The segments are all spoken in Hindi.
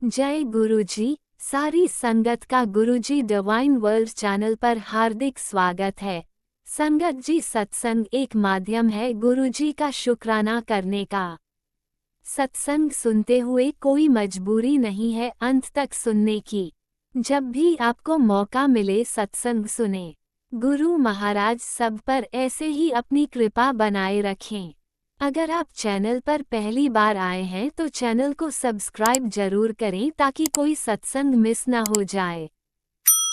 जय गुरुजी। सारी संगत का गुरुजी डिवाइन वर्ल्ड चैनल पर हार्दिक स्वागत है। संगत जी, सत्संग एक माध्यम है गुरुजी का शुक्राना करने का। सत्संग सुनते हुए कोई मजबूरी नहीं है अंत तक सुनने की। जब भी आपको मौका मिले सत्संग सुने। गुरु महाराज सब पर ऐसे ही अपनी कृपा बनाए रखें। अगर आप चैनल पर पहली बार आए हैं तो चैनल को सब्सक्राइब जरूर करें ताकि कोई सत्संग मिस ना हो जाए।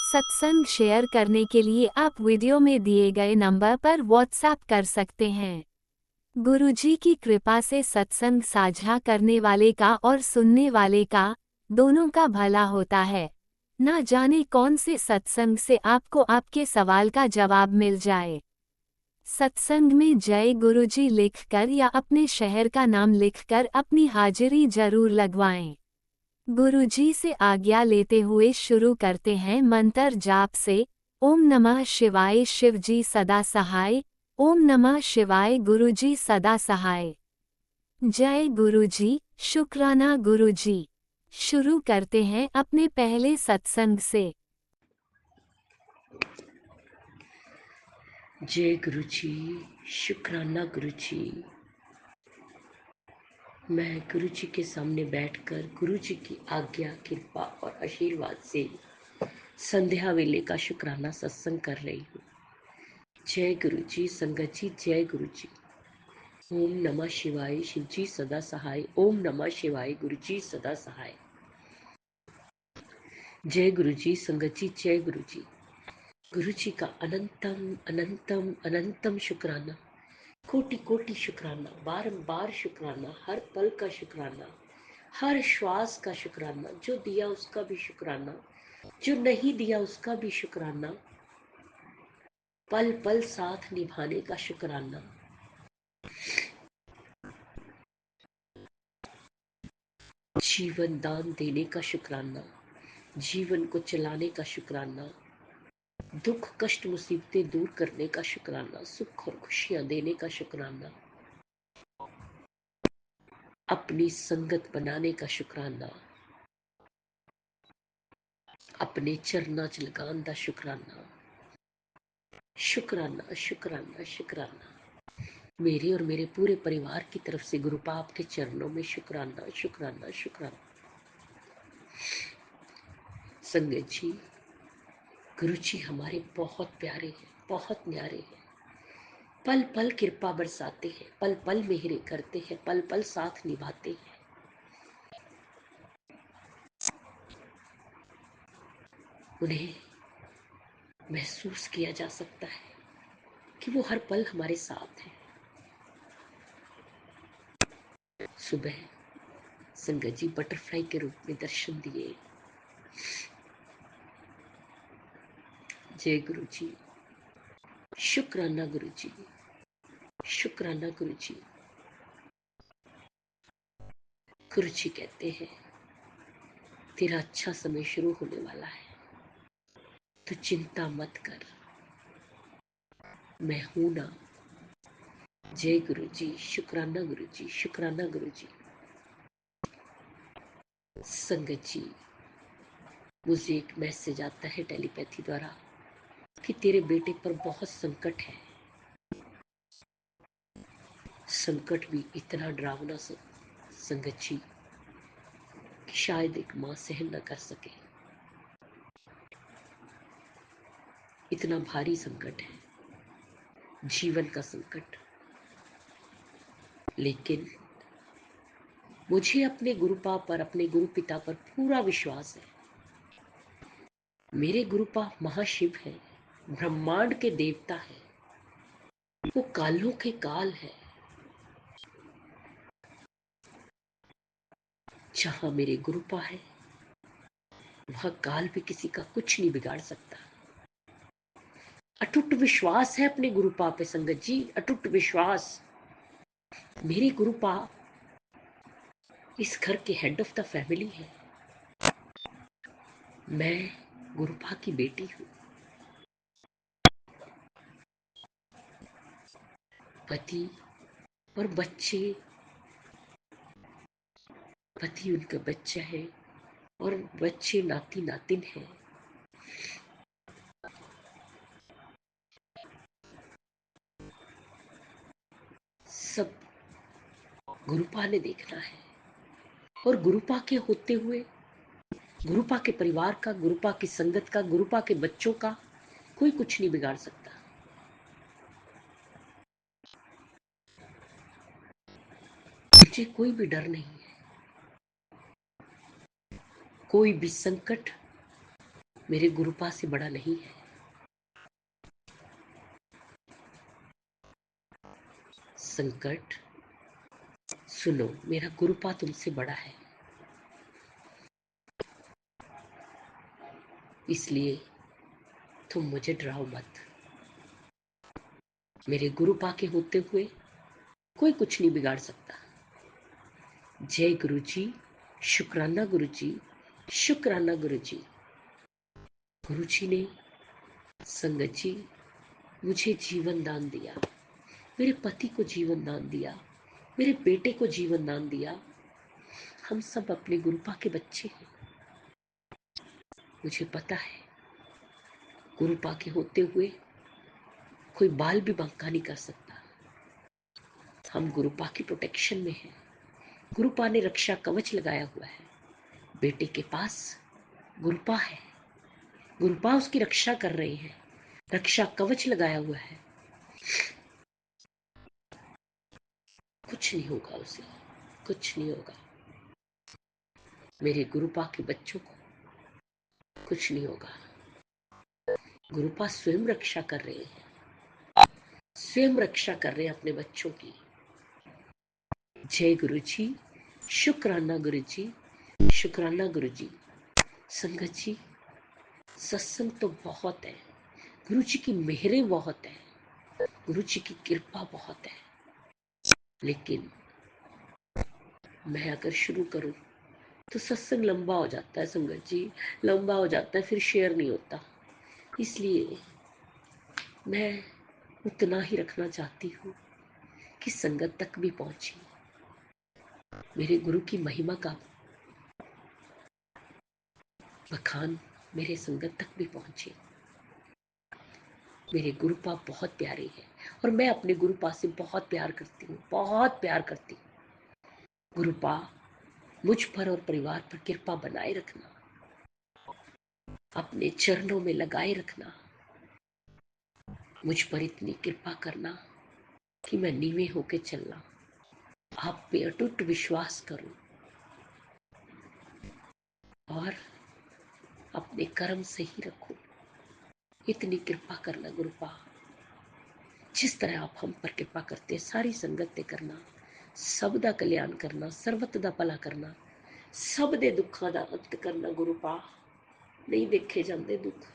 सत्संग शेयर करने के लिए आप वीडियो में दिए गए नंबर पर व्हाट्सएप कर सकते हैं। गुरुजी की कृपा से सत्संग साझा करने वाले का और सुनने वाले का, दोनों का भला होता है। ना जाने कौन से सत्संग से आपको आपके सवाल का जवाब मिल जाए। सत्संग में जय गुरुजी लिखकर या अपने शहर का नाम लिखकर अपनी हाजिरी जरूर लगवाएं। गुरुजी से आज्ञा लेते हुए शुरू करते हैं मंत्र जाप से। ओम नमः शिवाय शिवजी सदा सहाय। ओम नमः शिवाय गुरुजी सदा सहाय। जय गुरुजी, शुक्राना गुरुजी। शुरू करते हैं अपने पहले सत्संग से। जय गुरु जी, शुक्राना गुरु जी। मैं गुरु जी के सामने बैठकर गुरु जी की आज्ञा, कृपा और आशीर्वाद से संध्या वेले का शुक्राना सत्संग कर रही हूँ। जय गुरु जी, संगत जी, जय गुरु जी। ओम नमः शिवाय, शिव जी सदा सहाय। ओम नमः शिवाय, गुरु जी सदा सहाय। जय गुरु जी, संगत जी, जय गुरु जी। गुरु जी का अनंतम अनंतम अनंतम शुक्राना, कोटि कोटि शुक्राना, बारंबार शुक्राना, हर पल का शुक्राना, हर श्वास का शुक्राना। जो दिया उसका भी शुक्राना, जो नहीं दिया उसका भी शुक्राना, पल पल साथ निभाने का शुक्राना, जीवन दान देने का शुक्राना, जीवन को चलाने का शुक्राना, दुख कष्ट मुसीबतें दूर करने का शुक्राना, सुख और खुशियां देने का शुक्राना, अपनी संगत बनाने का शुक्राना, अपने चरना च लगान दा शुक्राना। शुक्राना शुक्राना शुक्राना। मेरे और मेरे पूरे परिवार की तरफ से गुरु पाप के चरणों में शुक्राना शुक्राना शुक्राना। संगत जी, गुरु जी हमारे बहुत प्यारे हैं, बहुत न्यारे हैं। पल पल कृपा बरसाते हैं, पल पल मेहरे करते हैं, पल पल साथ निभाते हैं। उन्हें महसूस किया जा सकता है कि वो हर पल हमारे साथ हैं। सुबह संगत जी बटरफ्लाई के रूप में दर्शन दिए। जय गुरु जी, शुक्राना गुरु जी, शुक्राना गुरु जी। गुरु जी कहते हैं तेरा अच्छा समय शुरू होने वाला है, तो चिंता मत कर, मैं हूं ना। जय गुरु जी, शुक्राना गुरु जी, शुक्राना गुरु जी। संगत जी, मुझे एक मैसेज आता है टेलीपैथी द्वारा कि तेरे बेटे पर बहुत संकट है। संकट भी इतना डरावना संगत जी कि शायद एक मां सहन न कर सके। इतना भारी संकट है, जीवन का संकट। लेकिन मुझे अपने गुरुपा पर, अपने गुरु पिता पर पूरा विश्वास है। मेरे गुरुपा महाशिव है, ब्रह्मांड के देवता है, वो कालों के काल है। जहां मेरे गुरुपा है वहां काल भी किसी का कुछ नहीं बिगाड़ सकता। अटूट विश्वास है अपने गुरुपा पे संगत जी, अटूट विश्वास। मेरे गुरुपा इस घर के हेड ऑफ द फैमिली है। मैं गुरुपा की बेटी हूँ। पति और बच्चे, पति उनका बच्चा है, और बच्चे नाती नातिन हैं। सब गुरुपा ने देखना है, और गुरुपा के होते हुए गुरुपा के परिवार का, गुरुपा की संगत का, गुरुपा के बच्चों का कोई कुछ नहीं बिगाड़ सकता। मुझे कोई भी डर नहीं है। कोई भी संकट मेरे गुरुपा से बड़ा नहीं है। संकट सुनो, मेरा गुरुपा तुमसे बड़ा है, इसलिए तुम मुझे डराओ मत। मेरे गुरुपा के होते हुए कोई कुछ नहीं बिगाड़ सकता। जय गुरु जी, शुक्राना गुरु जी, शुक्राना गुरु जी। गुरु जी ने, संगत जी, मुझे जीवन दान दिया, मेरे पति को जीवन दान दिया, मेरे बेटे को जीवन दान दिया। हम सब अपने गुरुपा के बच्चे हैं। मुझे पता है गुरुपा के होते हुए कोई बाल भी बांका नहीं कर सकता। हम गुरुपा की प्रोटेक्शन में हैं। गुरुपा ने रक्षा कवच लगाया हुआ है। बेटे के पास गुरुपा है, गुरुपा उसकी रक्षा कर रहे हैं, रक्षा कवच लगाया हुआ है। कुछ नहीं होगा उसे, कुछ नहीं होगा। मेरे गुरुपा के बच्चों को कुछ नहीं होगा। गुरुपा स्वयं रक्षा कर रहे हैं, स्वयं रक्षा कर रहे हैं अपने बच्चों की। जय गुरु जी, शुक्राना गुरु जी, शुक्राना गुरु जी। संगत जी, सत्संग तो बहुत है, गुरु जी की मेहरें बहुत है, गुरु जी की कृपा बहुत है, लेकिन मैं अगर शुरू करूं तो सत्संग लंबा हो जाता है। संगत जी, लंबा हो जाता है, फिर शेयर नहीं होता। इसलिए मैं उतना ही रखना चाहती हूँ कि संगत तक भी पहुंची, मेरे गुरु की महिमा का बखान मेरे संगत तक भी पहुंचे। मेरे गुरुपा बहुत प्यारे हैं, और मैं अपने गुरुपा से बहुत प्यार करती हूँ, बहुत प्यार करती हूँ। गुरुपा, मुझ पर और परिवार पर कृपा बनाए रखना, अपने चरणों में लगाए रखना। मुझ पर इतनी कृपा करना कि मैं नीवे होके चलना, आप पे अटूट विश्वास करूं, और अपने कर्म से ही रखूं। इतनी कृपा करना गुरुपा, जिस तरह आप हम पर कृपा करते हैं, सारी संगत ते करना, सब दा कल्याण करना, सर्वत दा भला करना, सब दे दुखां दा अंत करना। गुरुपा, नहीं देखे जाते दुख,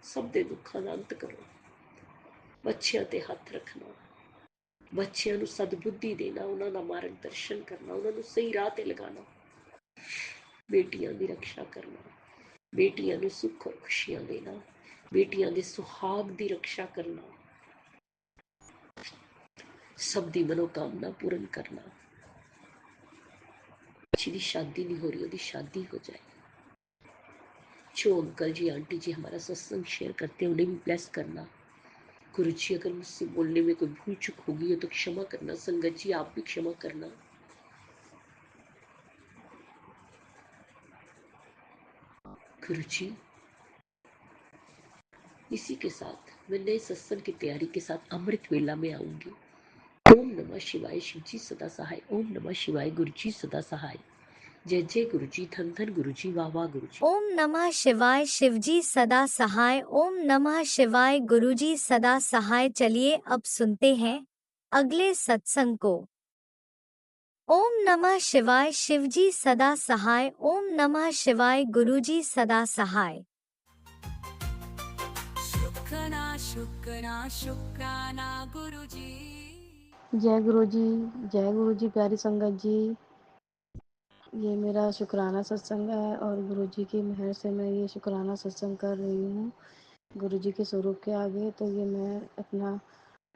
सब दे दुखां दा अंत करो। बच्चियां ते हथ रखना, बच्चियां नूं सदबुद्धि देना, उन्हां दा मार्गदर्शन करना, उन्हां नूं सही राह ते लगाना। बेटियां दी रक्षा करना, बेटियां नूं सुख और खुशियां देना, बेटियां दे सुहाग दी रक्षा करना, सब दी मनोकामना पूर्ण करना। जिसकी शादी नहीं हो रही, उसकी शादी हो जाए। जो अंकल जी आंटी जी हमारा सत्संग शेयर करते हैं, उन्हें भी ब्लेस करना। गुरु जी, अगर मुझसे बोलने में कोई भूल चूक होगी तो क्षमा करना। संगत जी, आप भी क्षमा करना। गुरु जी, इसी के साथ मैं नए सत्संग की तैयारी के साथ अमृत वेला में आऊंगी। ओम नमः शिवाय, शिव जी सदा सहाय। ओम नमः शिवाय, गुरु जी सदा सहाय। जय जय गुरु जी, धन धन गुरु जी, वाह वाह गुरु जी। ओम नमः शिवाय, शिवजी सदा सहाय। ओम नमः शिवाय, गुरुजी सदा सहाय। चलिए अब सुनते हैं अगले सत्संग को। ओम नमः शिवाय, शिवजी सदा सहाय। ओम नमः शिवाय, गुरुजी सदा सहाय। शुक्राना शुक्राना शुक्राना गुरुजी। जय गुरु जी, जय गुरु जी। प्यारी संगत जी, ये मेरा शुक्राना सत्संग है, और गुरु जी की मेहर से मैं ये शुक्राना सत्संग कर रही हूँ गुरु जी के स्वरूप के आगे। तो ये मैं अपना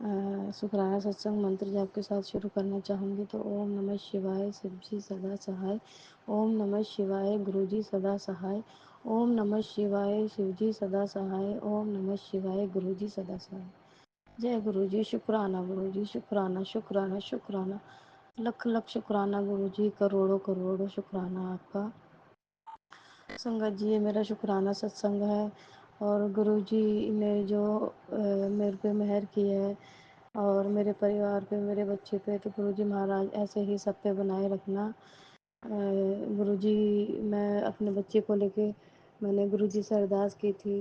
शुक्राना सत्संग मंत्र जाप के साथ शुरू करना चाहूँगी। तो ओम नमः शिवाय, शिव जी सदा सहाय। ओम नमः शिवाय, गुरु जी सदा सहाय। ओम नमः शिवाय, शिव जी सदा सहाय। ओम नमः शिवाय, गुरु जी सदा सहाय। जय गुरु जी, शुक्राना गुरु जी, शुक्राना शुक्राना शुक्राना, लख लख शुक्राना गुरु जी, करोड़ों करोड़ों शुक्राना आपका। संगत जी, ये मेरा शुक्राना सत्संग है और गुरु जी ने जो मेरे पे मेहर की है और मेरे परिवार पे, मेरे बच्चे पे, तो गुरु जी महाराज ऐसे ही सब पे बनाए रखना। गुरु जी, मैं अपने बच्चे को लेके मैंने गुरु जी से अरदास की थी,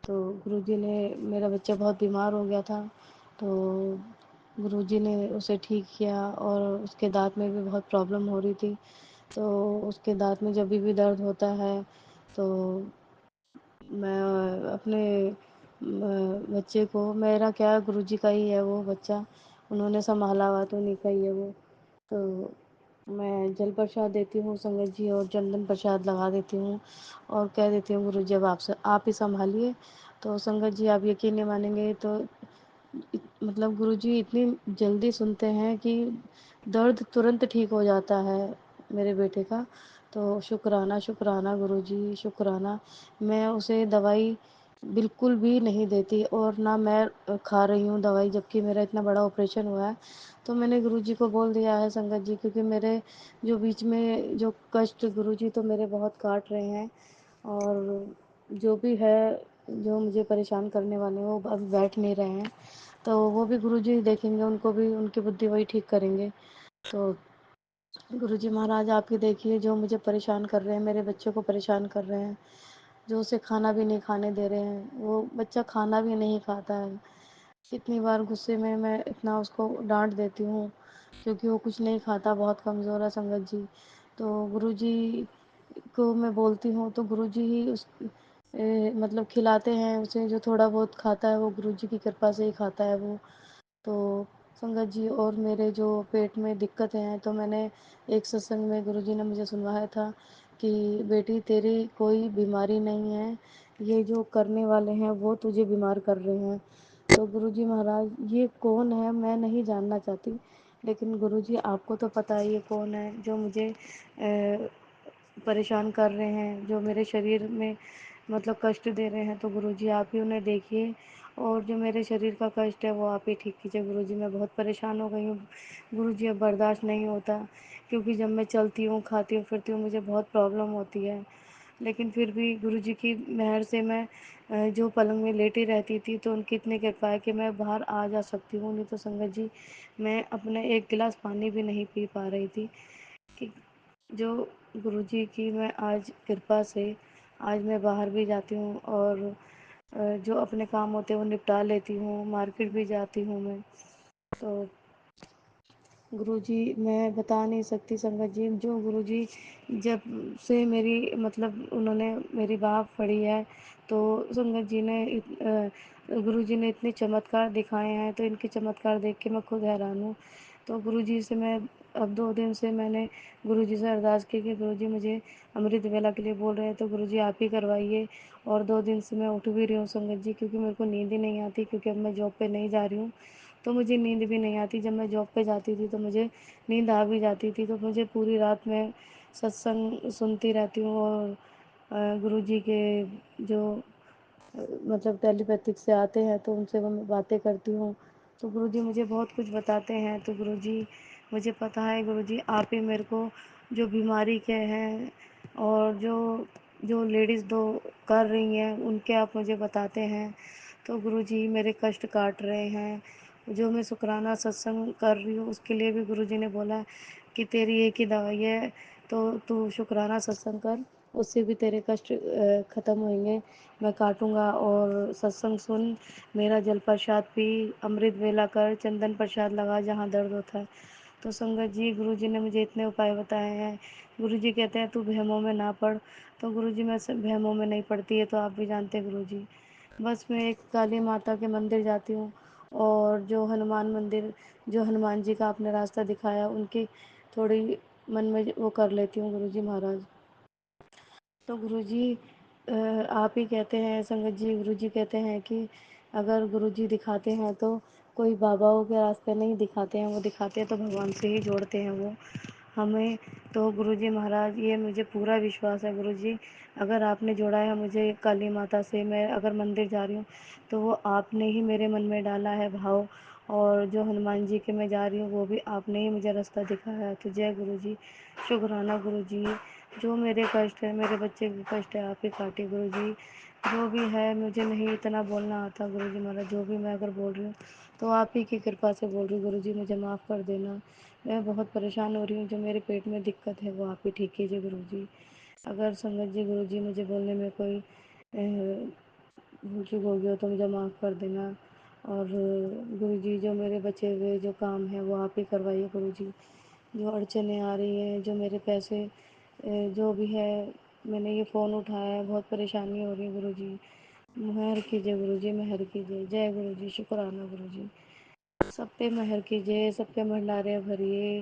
तो गुरु जी ने, मेरा बच्चा बहुत बीमार हो गया था, तो गुरु जी ने उसे ठीक किया और उसके दांत में भी बहुत प्रॉब्लम हो रही थी। तो उसके दांत में जब भी दर्द होता है तो मैं अपने बच्चे को, मेरा क्या गुरु जी का ही है वो बच्चा, उन्होंने संभाला हुआ तो उन्हीं का ही है वो, तो मैं जल प्रसाद देती हूँ संगत जी और चंदन प्रसाद लगा देती हूँ और कह देती हूँ गुरु जी अब आप ही संभालिए। तो संगत जी, आप यकीन नहीं मानेंगे, तो मतलब गुरुजी इतनी जल्दी सुनते हैं कि दर्द तुरंत ठीक हो जाता है मेरे बेटे का। तो शुक्राना शुक्राना गुरुजी, शुक्राना। मैं उसे दवाई बिल्कुल भी नहीं देती और ना मैं खा रही हूँ दवाई, जबकि मेरा इतना बड़ा ऑपरेशन हुआ है। तो मैंने गुरुजी को बोल दिया है संगत जी, क्योंकि मेरे जो बीच में जो कष्ट गुरुजी तो मेरे बहुत काट रहे हैं और जो भी है, जो मुझे परेशान करने वाले हैं वो अब बैठ नहीं रहे हैं, तो वो भी गुरुजी देखेंगे, उनको भी उनकी बुद्धि वही ठीक करेंगे। तो गुरुजी महाराज, आप ही देखिए, जो मुझे परेशान कर रहे हैं, मेरे बच्चे को परेशान कर रहे हैं, जो उसे खाना भी नहीं खाने दे रहे हैं, वो बच्चा खाना भी नहीं खाता है। कितनी बार गुस्से में मैं इतना उसको डांट देती हूँ, क्योंकि वो कुछ नहीं खाता, बहुत कमज़ोर है संगत जी। तो गुरुजी को मैं बोलती हूँ तो गुरुजी ही मतलब खिलाते हैं उसे, जो थोड़ा बहुत खाता है वो गुरुजी की कृपा से ही खाता है वो। तो संगत जी, और मेरे जो पेट में दिक्कत है, तो मैंने एक सत्संग में गुरुजी ने मुझे सुनवाया था कि बेटी, तेरी कोई बीमारी नहीं है, ये जो करने वाले हैं वो तुझे बीमार कर रहे हैं। तो गुरुजी महाराज, ये कौन है मैं नहीं जानना चाहती, लेकिन गुरुजी आपको तो पता है ये कौन है जो मुझे परेशान कर रहे हैं, जो मेरे शरीर में मतलब कष्ट दे रहे हैं। तो गुरुजी आप ही उन्हें देखिए और जो मेरे शरीर का कष्ट है वो आप ही ठीक कीजिए गुरुजी। मैं बहुत परेशान हो गई हूँ गुरुजी, अब बर्दाश्त नहीं होता, क्योंकि जब मैं चलती हूँ, खाती हूँ, फिरती हूँ, मुझे बहुत प्रॉब्लम होती है। लेकिन फिर भी गुरुजी की मेहर से मैं जो पलंग में लेटी रहती थी, तो उनकी इतनी कृपा है कि मैं बाहर आ जा सकती हूँ, नहीं तो संगत जी मैं अपने एक गिलास पानी भी नहीं पी पा रही थी। कि जो गुरुजी की मैं आज कृपा से आज मैं बाहर भी जाती हूँ और जो अपने काम होते हैं वो निपटा लेती हूँ, मार्केट भी जाती हूँ मैं। तो गुरुजी, मैं बता नहीं सकती संगत जी, जो गुरुजी जब से मेरी मतलब उन्होंने मेरी बाँह फड़ी है, तो संगत जी ने गुरुजी ने इतने चमत्कार दिखाए हैं, तो इनके चमत्कार देख के मैं खुद हैरान हूँ। तो गुरुजी से मैं अब 2 दिन से मैंने गुरुजी से अरदास की कि गुरुजी मुझे अमृत वेला के लिए बोल रहे हैं, तो गुरुजी आप ही करवाइए। और 2 दिन से मैं उठ भी रही हूँ संगत जी, क्योंकि मेरे को नींद ही नहीं आती, क्योंकि अब मैं जॉब पे नहीं जा रही हूँ, तो मुझे नींद भी नहीं आती। जब मैं जॉब पे जाती थी तो मुझे नींद आ भी जाती थी, तो मुझे पूरी रात में सत्संग सुनती रहती हूँ और गुरुजी के जो मतलब टेलीपैथिक से आते हैं, तो उनसे मैं बातें करती हूँ, तो गुरुजी मुझे बहुत कुछ बताते हैं। तो गुरुजी, मुझे पता है गुरुजी आप ही मेरे को जो बीमारी के हैं और जो जो लेडीज़ दो कर रही हैं उनके आप मुझे बताते हैं। तो गुरुजी मेरे कष्ट काट रहे हैं, जो मैं शुक्राना सत्संग कर रही हूँ उसके लिए भी गुरुजी ने बोला कि तेरी एक ही दवाई है, तो तू शुक्राना सत्संग कर, उससे भी तेरे कष्ट ख़त्म होंगे। मैं काटूँगा और सत्संग सुन, मेरा जल प्रसाद पी, अमृत वेला कर, चंदन प्रसाद लगा जहाँ दर्द होता है। तो संगत जी, गुरुजी ने मुझे इतने उपाय बताए हैं। गुरुजी कहते हैं तू वहमों में ना पड़, तो गुरुजी मैं सब वहमों में नहीं पड़ती है, तो आप भी जानते हैं गुरुजी। बस मैं एक काली माता के मंदिर जाती हूँ और जो हनुमान मंदिर, जो हनुमान जी का आपने रास्ता दिखाया, उनकी थोड़ी मन में वो कर लेती हूँ गुरुजी महाराज। तो गुरुजी आप ही कहते हैं संगत जी, गुरुजी कहते हैं कि अगर गुरुजी दिखाते हैं तो कोई बाबाओं के रास्ते नहीं दिखाते हैं, वो दिखाते हैं तो भगवान से ही जोड़ते हैं वो हमें। तो गुरुजी महाराज ये मुझे पूरा विश्वास है गुरुजी, अगर आपने जोड़ा है मुझे काली माता से, मैं अगर मंदिर जा रही हूँ तो वो आपने ही मेरे मन में डाला है भाव, और जो हनुमान जी के मैं जा रही हूँ वो भी आपने ही मुझे रास्ता दिखाया है। तो जय गुरुजी, शुक्राना गुरुजी, जो मेरे कष्ट है, मेरे बच्चे के कष्ट है, आप ही काटे गुरुजी। जो भी है, मुझे नहीं इतना बोलना आता गुरुजी महाराज, जो भी मैं अगर बोल रही हूँ तो आप ही की कृपा से बोल रही हूँ गुरुजी, मुझे माफ़ कर देना। मैं बहुत परेशान हो रही हूँ, जो मेरे पेट में दिक्कत है वो आप ही ठीक कीजिए गुरुजी। अगर संगत जी गुरुजी मुझे बोलने में कोई भूल चूक हो गई हो तो मुझे माफ़ कर देना। और गुरुजी जो मेरे बचे हुए जो काम है वो आप ही करवाइए गुरुजी। जो अड़चनें आ रही हैं, जो मेरे पैसे जो भी है, मैंने ये फ़ोन उठाया है, बहुत परेशानी हो रही है गुरुजी, मेहर कीजिए गुरुजी, मेहर कीजिए। जय गुरुजी, शुक्राना गुरुजी, सब पे मेहर कीजिए, सब पे भंडारे भरिए,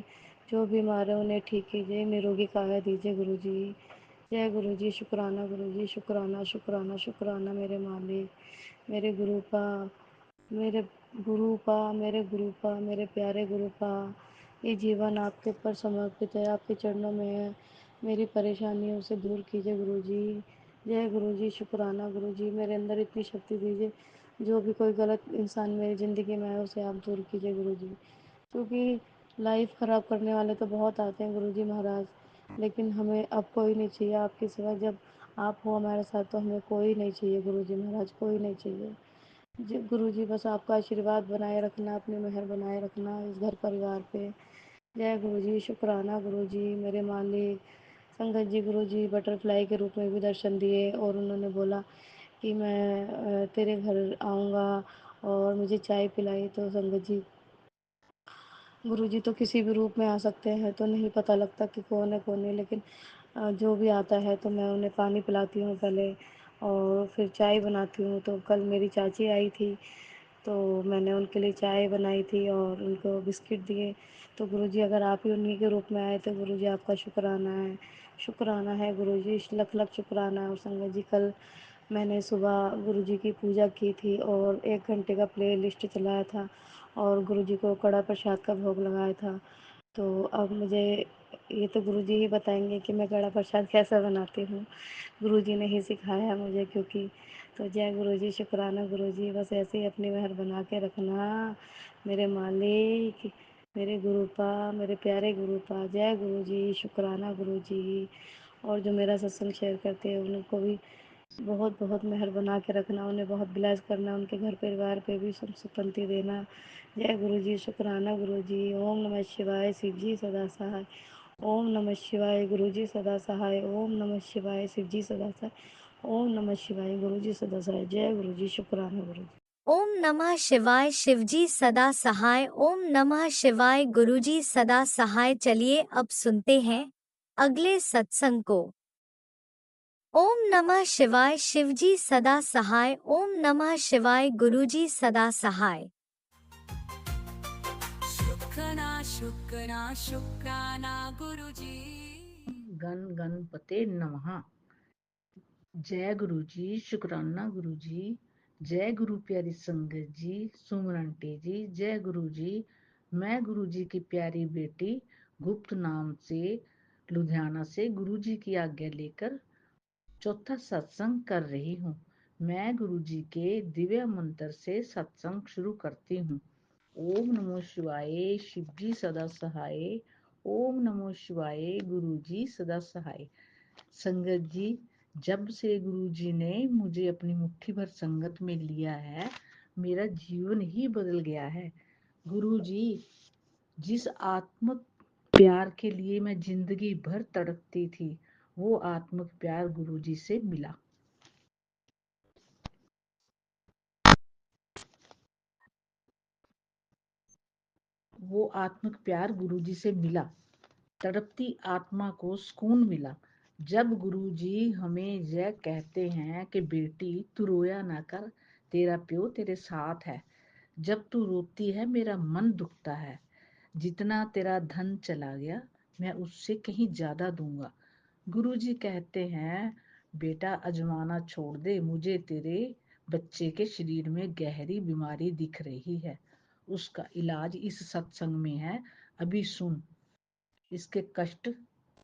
जो बीमार है उन्हें ठीक कीजिए, निरोगी काया दीजिए गुरुजी। जय गुरुजी, शुक्राना गुरुजी, शुक्राना शुक्राना शुक्राना मेरे मालिक, मेरे गुरुपा, मेरे गुरुपा, मेरे गुरुपा, मेरे प्यारे गुरुपा। ये जीवन आपके ऊपर समर्पित है, आपके चरणों में है, मेरी परेशानियों से दूर कीजिए गुरुजी। जय गुरुजी, शुक्राना गुरुजी, मेरे अंदर इतनी शक्ति दीजिए, जो भी कोई गलत इंसान मेरी ज़िंदगी में है उसे आप दूर कीजिए गुरुजी। क्योंकि लाइफ ख़राब करने वाले तो बहुत आते हैं गुरुजी महाराज, लेकिन हमें अब कोई नहीं चाहिए आपके सिवा। जब आप हो हमारे साथ तो हमें कोई नहीं चाहिए गुरुजी महाराज, कोई नहीं चाहिए। जी गुरुजी, बस आपका आशीर्वाद बनाए रखना, अपनी मेहर बनाए रखना इस घर परिवार पे। जय गुरुजी, शुक्राना गुरुजी, मेरे मालिक। संगत जी गुरुजी बटरफ्लाई के रूप में भी दर्शन दिए और उन्होंने बोला कि मैं तेरे घर आऊँगा और मुझे चाय पिलाई। तो संगत जी गुरुजी तो किसी भी रूप में आ सकते हैं, तो नहीं पता लगता कि कौन है कौन नहीं, लेकिन जो भी आता है तो मैं उन्हें पानी पिलाती हूँ पहले और फिर चाय बनाती हूँ। तो कल मेरी चाची आई थी तो मैंने उनके लिए चाय बनाई थी और उनको बिस्किट दिए। तो गुरुजी अगर आप ही उन्हीं के रूप में आए तो गुरुजी आपका शुक्राना है, शुक्राना है गुरुजी, लख लख शुक्राना है। और संगत जी कल मैंने सुबह गुरुजी की पूजा की थी और 1 घंटे का प्ले लिस्ट चलाया था और गुरुजी को कड़ा प्रसाद का भोग लगाया था। तो अब मुझे ये तो गुरुजी ही बताएंगे कि मैं कड़ा प्रसाद कैसे बनाती हूँ, गुरुजी ने ही सिखाया है मुझे। क्योंकि तो जय गुरुजी, शुक्राना गुरुजी, बस ऐसे ही अपनी मेहर बना के रखना मेरे मालिक, मेरे गुरुपा, मेरे प्यारे गुरुपा। जय गुरुजी, शुक्राना गुरुजी। और जो मेरा सत्संग शेयर करते हैं उनको भी बहुत बहुत मेहर बना के रखना, उन्हें बहुत ब्लेस करना, उनके घर परिवार पे भी सुख संपत्ति देना। जय गुरु जी, शुक्राना गुरु जी। ओम नमः शिवाय, शिव जी सदा सहाय। ओम नमः शिवाय, गुरु जी सदा सहाय। ओम नमः शिवाय, शिव जी सदा सहाय। ओम नमः शिवाय, गुरु जी सदा सहाय। जय गुरु जी, शुक्राना गुरु जी। ओम नमः शिवाय, शिवजी सदा सहाय। ओम नमः शिवाय, गुरुजी सदा सहाय। चलिए अब सुनते हैं अगले सत्संग को। ओम नमः शिवाय, शिवजी सदा सहाय। ओम नमः शिवाय, गुरुजी सदा सहाय। शुक्राना शुक्राना शुक्राना गुरुजी। गण गणपते नमः। जय गुरु जी, शुक्राना गुरु जी। जय गुरु प्यारी संगत जी, सुमन आंटी जी, जय गुरु जी। मैं गुरु जी की प्यारी बेटी गुप्त नाम से लुधियाना से गुरु जी की आज्ञा लेकर चौथा सत्संग कर रही हूँ। मैं गुरु जी के दिव्य मंत्र से सत्संग शुरू करती हूँ। ओम नमो शिवाय, शिव जी सदा सहाय। ओम नमो शिवाय, गुरु जी सदा सहाय। संगत जी, जब से गुरु जी ने मुझे अपनी मुट्ठी भर संगत में लिया है, मेरा जीवन ही बदल गया है। गुरु जी, जिस आत्मिक प्यार के लिए मैं जिंदगी भर तड़पती थी, वो आत्मिक प्यार गुरु जी से मिला। वो आत्मिक प्यार गुरु जी से मिला। तड़पती आत्मा को सुकून मिला। जब गुरु जी हमें यह कहते हैं कि बेटी तू रोया ना कर, तेरा प्यो तेरे साथ है। जब तू रोती है मेरा मन दुखता है। जितना तेरा धन चला गया मैं उससे कहीं ज्यादा दूंगा। गुरु जी कहते हैं बेटा अजमाना छोड़ दे, मुझे तेरे बच्चे के शरीर में गहरी बीमारी दिख रही है। उसका इलाज इस सत्संग में है, अभी सुन। इसके कष्ट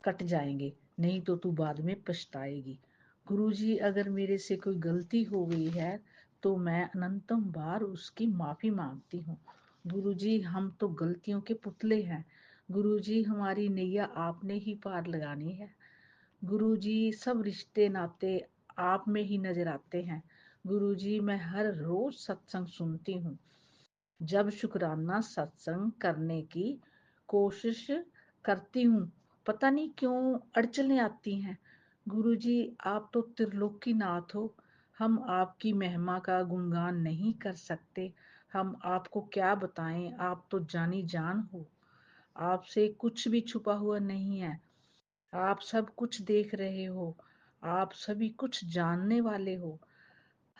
कट जाएंगे, नहीं तो तू बाद में पछताएगी। गुरुजी, अगर मेरे से कोई गलती हो गई है तो मैं अनंतम बार उसकी माफी मांगती हूँ। गुरुजी, हम तो गलतियों के पुतले हैं। गुरुजी, हमारी नैया आपने ही पार लगानी है। गुरुजी, सब रिश्ते नाते आप में ही नजर आते हैं। गुरुजी, मैं हर रोज सत्संग सुनती हूँ। जब शुक्राना सत्संग करने की कोशिश करती हूँ, पता नहीं क्यों अड़चने आती हैं। गुरुजी, आप तो त्रिलोकीनाथ हो, हम आपकी महिमा का गुणगान नहीं कर सकते। हम आपको क्या बताएं, आप तो जानी जान हो। आपसे कुछ भी छुपा हुआ नहीं है। आप सब कुछ देख रहे हो, आप सभी कुछ जानने वाले हो।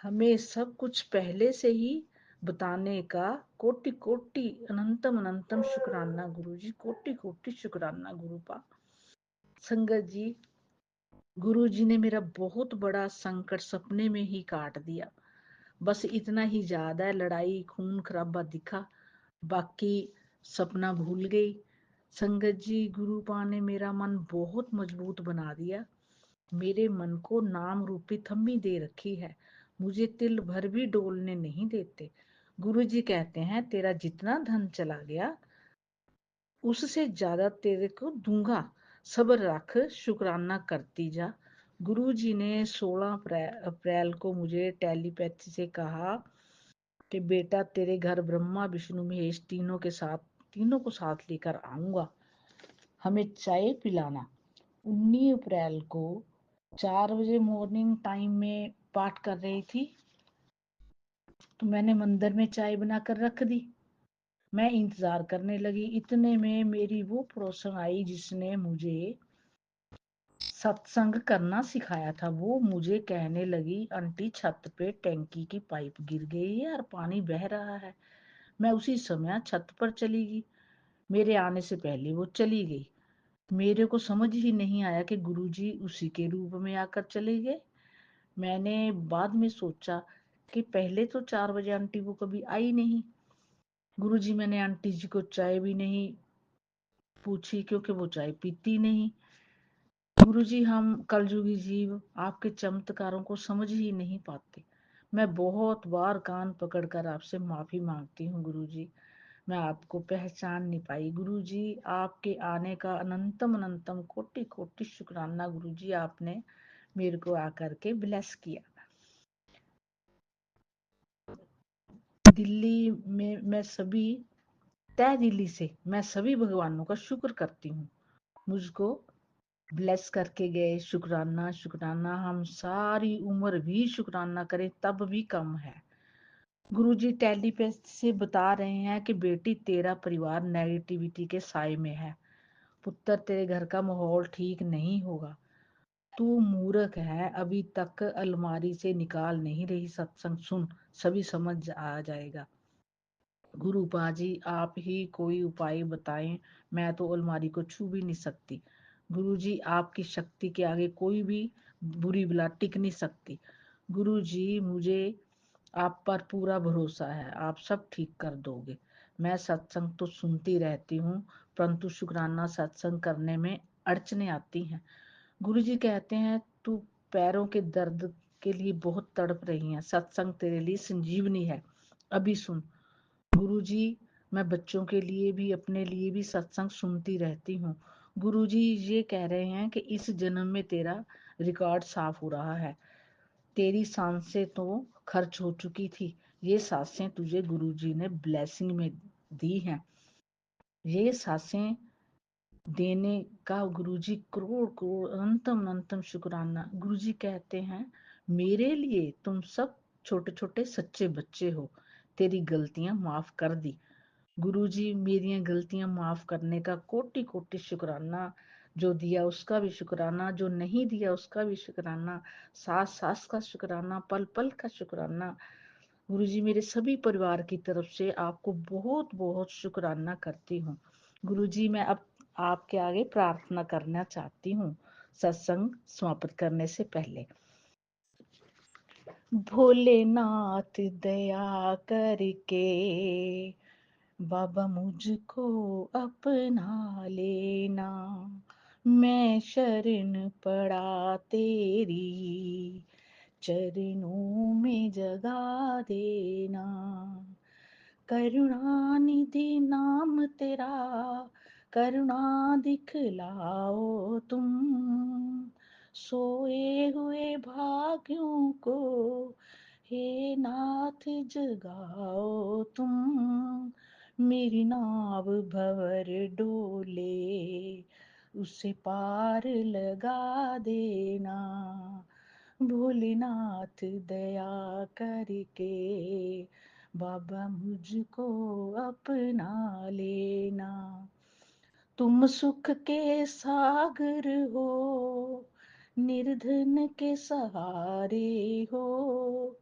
हमें सब कुछ पहले से ही बताने का कोटि कोटि अनंतम अनंतम शुक्राना गुरुजी, कोटि कोटि शुक्राना गुरुपा। संगत जी, गुरुजी ने मेरा बहुत बड़ा संकट सपने में ही काट दिया। बस इतना ही याद है, लड़ाई खून खराबा दिखा, बाकी सपना भूल गई। संगत जी, गुरुपा ने मेरा मन बहुत मजबूत बना दिया। मेरे मन को नाम रूपी थम्मी दे रखी है, मुझे तिल भर भी डोलने नहीं देते। गुरुजी कहते हैं, तेरा जितना धन चला गया उससे ज्यादा तेरे को दूंगा, सब्र रख, शुक्राना करती जा। गुरुजी ने 16 अप्रैल को मुझे टेलीपैथी से कहा कि बेटा, तेरे घर ब्रह्मा विष्णु महेश तीनों को साथ लेकर आऊंगा, हमें चाय पिलाना। 19 अप्रैल को 4 बजे मॉर्निंग टाइम में पाठ कर रही थी, तो मैंने मंदिर में चाय बनाकर रख दी। मैं इंतजार करने लगी। इतने में मेरी वो पड़ोसन आई जिसने मुझे सत्संग करना सिखाया था। वो मुझे कहने लगी, आंटी, छत पे टैंकी की पाइप गिर गई है और पानी बह रहा है। मैं उसी समय छत पर चली गई। मेरे आने से पहले वो चली गई। मेरे को समझ ही नहीं आया कि गुरुजी उसी के रूप में आकर चले गए। मैंने बाद में सोचा कि पहले तो 4 बजे आंटी वो कभी आई नहीं। गुरुजी, मैंने आंटी जी को चाय भी नहीं पूछी क्योंकि वो चाय पीती नहीं। गुरुजी, हम कलयुगी जीव आपके चमत्कारों को समझ ही नहीं पाते। मैं बहुत बार कान पकड़कर आपसे माफी मांगती हूँ गुरुजी, मैं आपको पहचान नहीं पाई। गुरुजी, आपके आने का अनंतम अनंतम कोटि कोटि शुक्राना गुरुजी, आपने मेरे को आकर के ब्लेस किया। दिल्ली में तय दिल्ली से मैं सभी भगवानों का शुक्र करती हूँ, मुझको ब्लेस करके गए। शुक्राना शुक्राना, हम सारी उम्र भी शुक्राना करें तब भी कम है। गुरुजी टेलीपैथ से बता रहे हैं कि बेटी, तेरा परिवार नेगेटिविटी के साए में है। पुत्र, तेरे घर का माहौल ठीक नहीं होगा। तू मूर्ख है, अभी तक अलमारी से निकाल नहीं रही। सत्संग सुन, सभी समझ आ जाएगा। गुरु पाजी, आप ही कोई उपाय बताएं, मैं तो अलमारी को छू भी नहीं सकती। गुरुजी, आपकी शक्ति के आगे कोई भी बुरी बला टिक नहीं सकती। गुरुजी, मुझे आप पर पूरा भरोसा है, आप सब ठीक कर दोगे। मैं सत्संग तो सुनती रहती हूँ, परंतु शुक्राना सत्संग करने में अड़चने आती हैं। गुरुजी कहते हैं, तू पैरों के दर्द के लिए बहुत तड़प रही है, सत्संग तेरे लिए संजीवनी है, अभी सुन। गुरुजी, मैं बच्चों के लिए भी अपने लिए भी सत्संग सुनती रहती हूँ। गुरुजी ये कह रहे हैं कि इस जन्म में तेरा रिकॉर्ड साफ हो रहा है। तेरी सांसें तो खर्च हो चुकी थी, ये सांसें तुझे गुरुजी ने ब्लेसिंग में दी हैं। ये सांसें देने का गुरुजी करोड़ करोड़ अनंतम अनंतम शुक्राना। गुरुजी कहते हैं, मेरे लिए तुम सब छोटे छोटे सच्चे बच्चे हो, तेरी गलतियां माफ कर दी। गुरुजी, मेरी गलतियां माफ करने का कोटि कोटि शुक्राना। जो दिया उसका भी शुक्राना, जो नहीं दिया उसका भी शुक्राना, सास सास का शुक्राना, पल पल का शुक्राना। गुरुजी, मेरे सभी परिवार की तरफ से आपको बहुत बहुत शुक्राना करती हूँ। गुरुजी, मैं अब आपके आगे प्रार्थना करना चाहती हूँ सत्संग समाप्त करने से पहले। भोलेनाथ दया करके बाबा मुझको अपना लेना, मैं शरण पड़ा तेरी, चरणों में जगा देना। करुणानिधि नाम तेरा, करुणा दिखलाओ तुम, सोए हुए भाग्यों को हे नाथ जगाओ तुम। मेरी नाव भंवर डोले, उसे पार लगा देना। भोलेनाथ दया करके बाबा मुझको अपना लेना। तुम सुख के सागर हो, निर्धन के सहारे हो,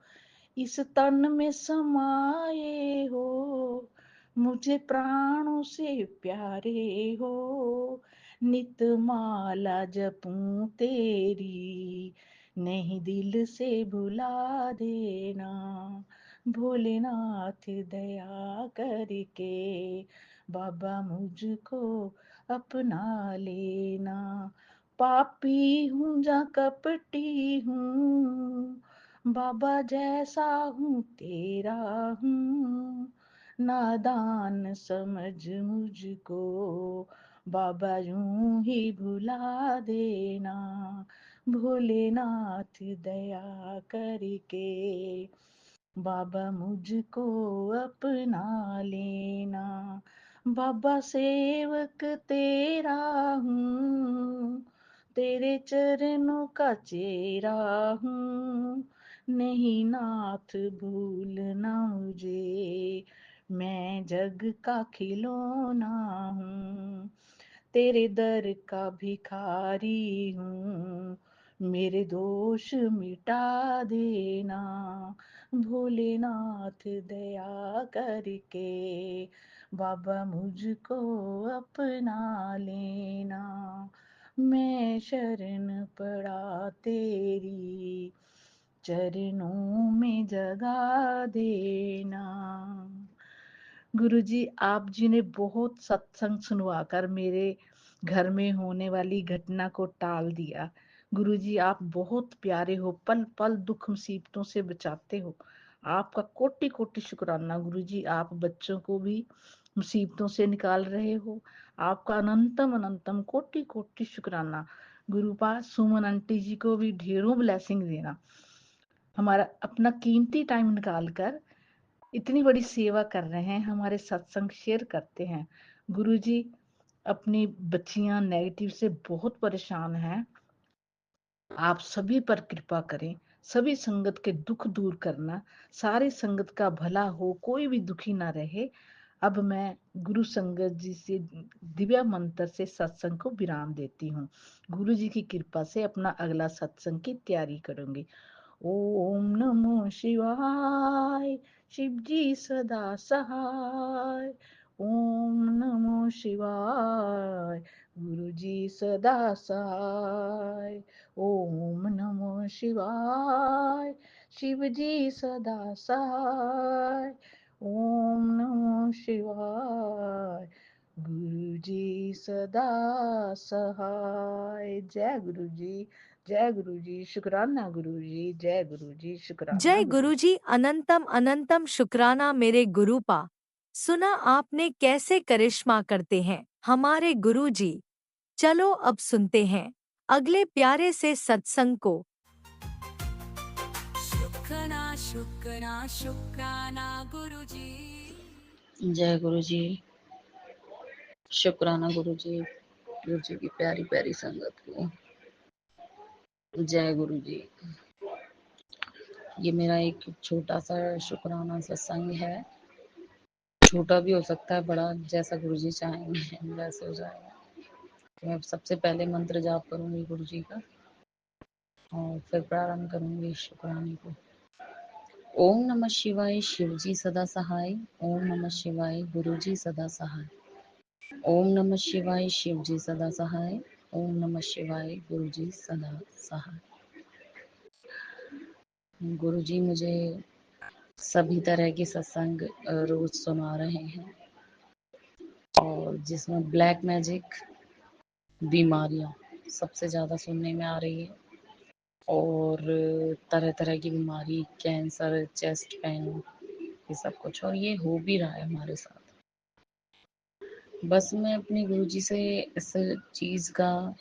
इस तन में समाये हो, मुझे प्राणों से प्यारे हो। नित माला जपूं तेरी, नहीं दिल से भुला देना। भोलेनाथ दया करके बाबा मुझको अपना लेना। पापी हूँ जा कपटी हूँ, बाबा जैसा हूँ तेरा हूँ। नादान समझ मुझको, बाबा यूं ही भुला देना। भोलेनाथ दया करके बाबा मुझको अपना लेना। बाबा सेवक तेरा हूँ, तेरे चरणों का चेहरा हूँ। नहीं नाथ भूलना मुझे, मैं जग का खिलौना हूँ। तेरे दर का भिखारी हूँ, मेरे दोष मिटा देना। भोलेनाथ दया करके बाबा मुझको अपना लेना। मैं शरण पड़ा तेरी, चरणों में जगा देना। गुरुजी, आप जी ने बहुत सत्संग सुनवाकर मेरे घर में होने वाली घटना को टाल दिया। गुरुजी, आप बहुत प्यारे हो, पल पल दुख मुसीबतों से बचाते हो। आपका कोटि कोटि शुक्राना गुरुजी। आप बच्चों को भी मुसीबतों से निकाल रहे हो। आपका अनंतम अनंतम कोटि कोटि शुक्राना। गुरुपाद सुमन आंटी जी को भी ढेरों ब्लेसिंग देना। हमारा अपना कीमती टाइम निकाल कर इतनी बड़ी सेवा कर रहे हैं, हमारे सत्संग शेयर करते हैं। गुरुजी, अपनी बच्चियां नेगेटिव से बहुत परेशान हैं, आप सभी पर कृपा करें। सभी संगत के दुख दूर करना, सारी संगत का भला हो, कोई भी दुखी ना रहे। अब मैं गुरु संगत जी से दिव्या मंत्र से सत्संग को विराम देती हूँ। गुरु जी की कृपा से अपना अगला सत्संग की तैयारी करूंगी। ओम नमो शिवाय, शिव जी सदा सहाय। ओम नमो शिवाय, गुरु जी सदा सहाय। ओम नमो शिवाय, शिव जी सदा सहाय। ओम नमो शिवाय, गुरु जी सदा सहाय। जय गुरु जी, जय गुरु जी, शुक्राना गुरु जी, जय गुरु जी, शुक्राना जय गुरु जी। गुरुजी, अनंतम अनंतम शुक्राना मेरे गुरुपा। सुना आपने कैसे करिश्मा करते हैं हमारे गुरुजी। चलो अब सुनते हैं अगले प्यारे से सत्संग को। शुक्राना शुक्राना शुक्राना गुरुजी। जय गुरु जी, शुक्राना गुरु जी, गुरु जी की प्यारी प्यारी संगत को जय गुरु जी। ये मेरा एक छोटा सा शुक्राना सत्संग है, छोटा भी हो सकता है, बड़ा, जैसा गुरु जी चाहेंगे वैसे हो जाएगा। मैं सबसे पहले मंत्र जाप करूंगी गुरु जी का और फिर प्रारंभ करूंगी शुक्राने को। ओम नमः शिवाय, शिव जी सदा सहाय। ओम नमः शिवाय, गुरु जी सदा सहाय। ओम नमः शिवाय, शिव जी सदा सहाय। ओम नमः शिवाय, गुरु जी सदा सहाय। गुरु जी मुझे सभी तरह के सत्संग रोज सुना रहे हैं और जिसमें ब्लैक मैजिक, बीमारियां सबसे ज़्यादा सुनने में आ रही है, और तरह तरह की बीमारी, कैंसर, चेस्ट पेन, ये सब कुछ, और ये हो भी रहा है हमारे साथ। बस मैं अपने गुरुजी से इस चीज़ का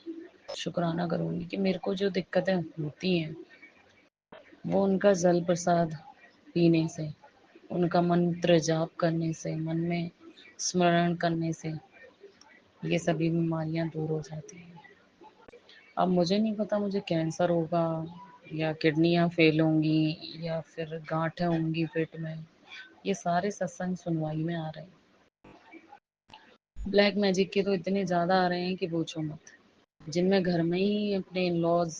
शुक्राना करूँगी कि मेरे को जो दिक्कतें होती हैं वो उनका जल प्रसाद पीने से, उनका मंत्र जाप करने से, मन में स्मरण करने से ये सभी बीमारियां दूर हो जाती हैं। अब मुझे नहीं पता मुझे कैंसर होगा या किडनियां फेल होंगी या फिर गांठें होंगी पेट में, ये सारे सत्संग सुनवाई में आ रहे हैं। ब्लैक मैजिक के तो इतने ज़्यादा आ रहे हैं कि पूछो मत, जिनमें घर में ही अपने इन लॉज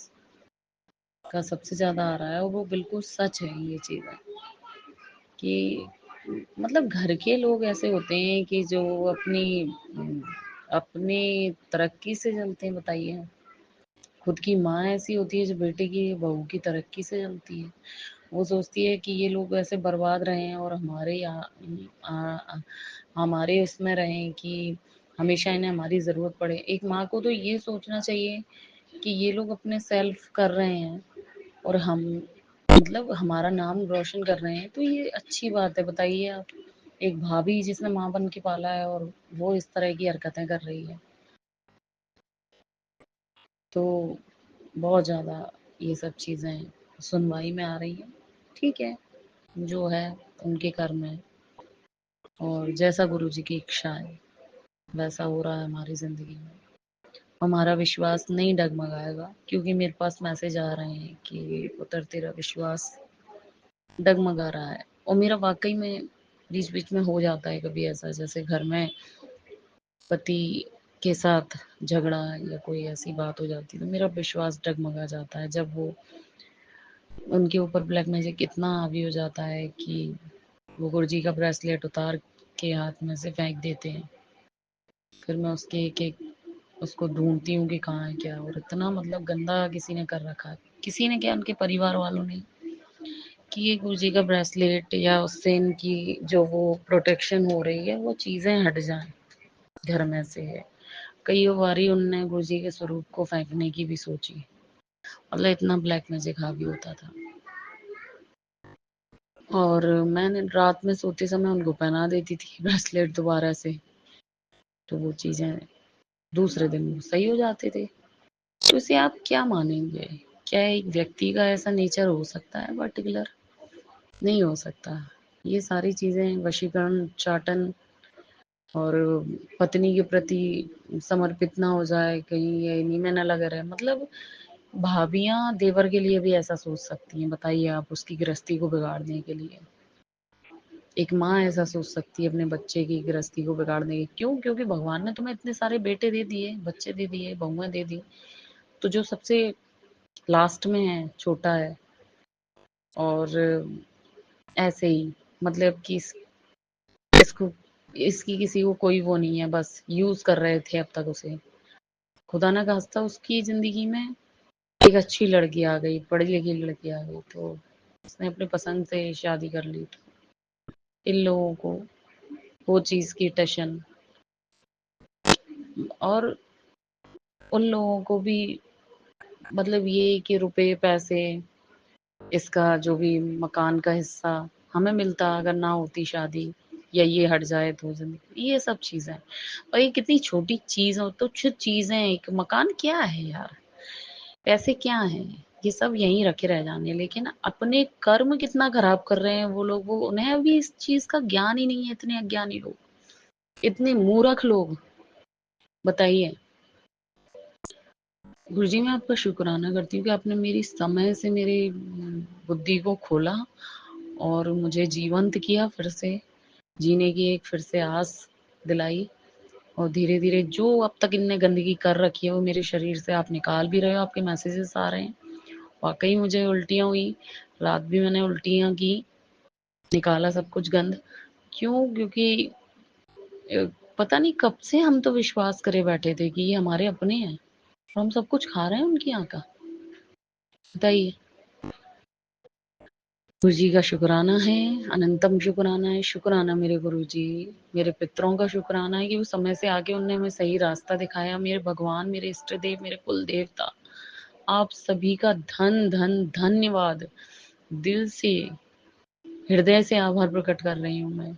का सबसे ज़्यादा आ रहा है, और वो बिल्कुल सच है ये चीज़ें कि मतलब घर के लोग ऐसे होते हैं कि जो अपनी तरक्की से चलते हैं। बताइए, खुद की माँ ऐसी होती है जो बेटे की बहू की तरक्की से चलती है। वो सोचती है कि ये लोग ऐसे बर्बाद रहे हैं और हमारे उसमें रहें कि हमेशा इन्हें हमारी ज़रूरत पड़े। एक माँ को तो ये सोचना चाहिए कि ये लोग अपने सेल्फ कर रहे हैं और हम मतलब हमारा नाम रोशन कर रहे हैं, तो ये अच्छी बात है। बताइए आप, एक भाभी जिसने माँ बन के पाला है और वो इस तरह की हरकतें कर रही है, तो बहुत ज़्यादा ये सब चीज़ें सुनवाई में आ रही हैं। ठीक है, जो है उनके कर्म है, और जैसा गुरु जी की इच्छा है वैसा हो रहा है हमारी ज़िंदगी में। हमारा विश्वास नहीं डगमगाएगा, क्योंकि मेरे पास मैसेज आ रहे हैं कि पुत्र तेरा विश्वास डगमगा रहा है। और मेरा वाकई में बीच बीच में हो जाता है कभी ऐसा, जैसे घर में पति के साथ झगड़ा या कोई ऐसी बात हो जाती है तो मेरा विश्वास डगमगा जाता है, जब वो उनके ऊपर ब्लैक मैजिक इतना हावी हो जाता है कि वो गुरुजी का ब्रेसलेट उतार के हाथ में से फेंक देते हैं। फिर मैं उसके एक एक उसको ढूंढती हूँ कि कहाँ है क्या, और इतना मतलब गंदा किसी ने कर रखा है, किसी ने क्या, उनके परिवार वालों ने, कि ये गुरुजी का ब्रेसलेट या उससे इनकी जो वो प्रोटेक्शन हो रही है वो चीज़ें हट जाएं घर में से है। कई बारी उनने गुरुजी के स्वरूप को फेंकने की भी सोची, मतलब इतना ब्लैक मैजिक हावी होता था। और मैंने रात में सोते समय उनको पहना देती थी ब्रेसलेट दोबारा से, तो वो चीज़ें दूसरे दिन सही हो जाते थे। तो इसे आप क्या मानेंगे? क्या एक व्यक्ति का ऐसा नेचर हो सकता है पर्टिकुलर? नहीं हो सकता। ये सारी चीज़ें वशीकरण, चाटन, और पत्नी के प्रति समर्पित ना हो जाए, कहीं ये इन्हीं में ना लगा रहे। मतलब भाभियां देवर के लिए भी ऐसा सोच सकती हैं, बताइए आप, उसकी गृहस्थी को बिगाड़ने के लिए। एक माँ ऐसा सोच सकती है अपने बच्चे की गृहस्थी को बिगाड़ने की, क्यों? क्योंकि भगवान ने तुम्हें इतने सारे बेटे दे दिए, बच्चे दे दिए, बहुएं दे दी, तो जो सबसे लास्ट में है, छोटा है, और ऐसे ही मतलब कि इसको इसकी किसी को कोई वो नहीं है, बस यूज कर रहे थे अब तक उसे। खुदा ना खास्ता उसकी जिंदगी में एक अच्छी लड़की आ गई, पढ़ी लिखी लड़की आ गई, तो उसने अपने पसंद से शादी कर ली। तो इन लोगों को वो चीज की टशन, और उन लोगों को भी मतलब ये कि रुपए पैसे, इसका जो भी मकान का हिस्सा हमें मिलता अगर ना होती शादी, या ये हट जाए तो जिंदगी, ये सब चीजें। और ये कितनी छोटी चीज हो, तो कुछ चीजें, एक मकान क्या है यार, पैसे क्या है, ये सब यहीं रखे रह जाने। लेकिन अपने कर्म कितना खराब कर रहे हैं वो लोग, वो उन्हें अभी इस चीज का ज्ञान ही नहीं है। इतने अज्ञानी लोग, इतने मूर्ख लोग, बताइए। गुरुजी, मैं आपका शुक्राना करती हूँ कि आपने मेरी समय से मेरी बुद्धि को खोला और मुझे जीवंत किया, फिर से जीने की एक फिर से आस दिलाई। और धीरे धीरे जो अब तक इनने गंदगी कर रखी है वो मेरे शरीर से आप निकाल भी रहे हो, आपके मैसेजेस आ रहे हैं। वाकई मुझे उल्टियाँ हुई, रात भी मैंने उल्टियाँ की, निकाला सब कुछ गंद। क्यों? क्योंकि पता नहीं कब से हम तो विश्वास करे बैठे थे कि ये हमारे अपने हैं, और हम सब कुछ खा रहे हैं उनकी यहाँ का। बताइए। गुरु जी का शुक्राना है, अनंतम शुक्राना है। शुक्राना मेरे गुरु जी, मेरे पितरों का शुक्राना है कि वो समय से आके उनने हमें सही रास्ता दिखाया। मेरे भगवान, मेरे इष्ट देव, मेरे कुल देवता, आप सभी का धन धन धन्यवाद। दिल से, हृदय से आभार प्रकट कर रही हूँ मैं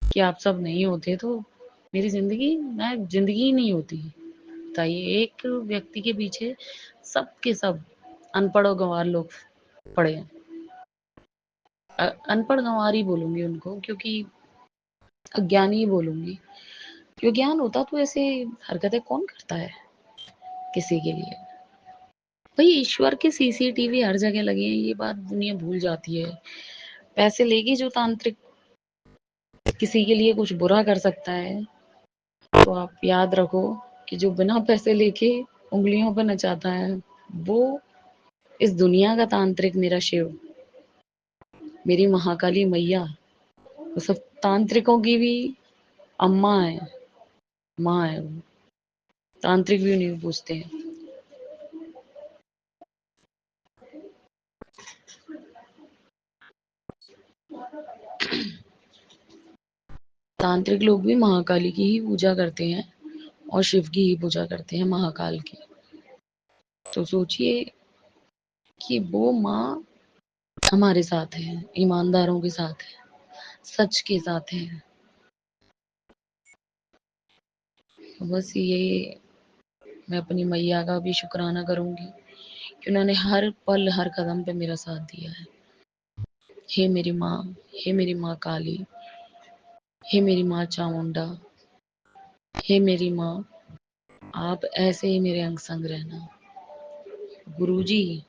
कि आप सब नहीं होते तो मेरी जिंदगी ही नहीं होती। बताइए, एक व्यक्ति के पीछे सब के सब अनपढ़ और गंवार लोग पड़े हैं। अनपढ़ गंवार ही बोलूंगी उनको, क्योंकि अज्ञानी ही बोलूंगी। क्यों ज्ञान होता तो ऐसे हरकतें कौन करता है किसी के लिए। भाई, ईश्वर के सीसीटीवी हर जगह लगे हैं, ये बात दुनिया भूल जाती है। पैसे लेके जो तांत्रिक किसी के लिए कुछ बुरा कर सकता है, तो आप याद रखो कि जो बिना पैसे लेके उंगलियों पर नचाता है, वो इस दुनिया का तांत्रिक, मेरा शिव, मेरी महाकाली मैया, वो सब तांत्रिकों की भी अम्मा है, माँ है। वो तांत्रिक भी नहीं पूछते हैं। तांत्रिक लोग भी महाकाली की ही पूजा करते हैं और शिव की ही पूजा करते हैं, महाकाल की। तो सोचिए कि वो माँ हमारे साथ है, ईमानदारों के साथ है, सच के साथ है। तो बस ये मैं अपनी मैया का भी शुक्राना करूंगी कि उन्होंने हर पल हर कदम पे मेरा साथ दिया है। हे मेरी माँ, हे मेरी माँ काली, हे मेरी माँ चामुंडा, हे मेरी माँ, आप ऐसे ही मेरे अंग संग रहना। गुरुजी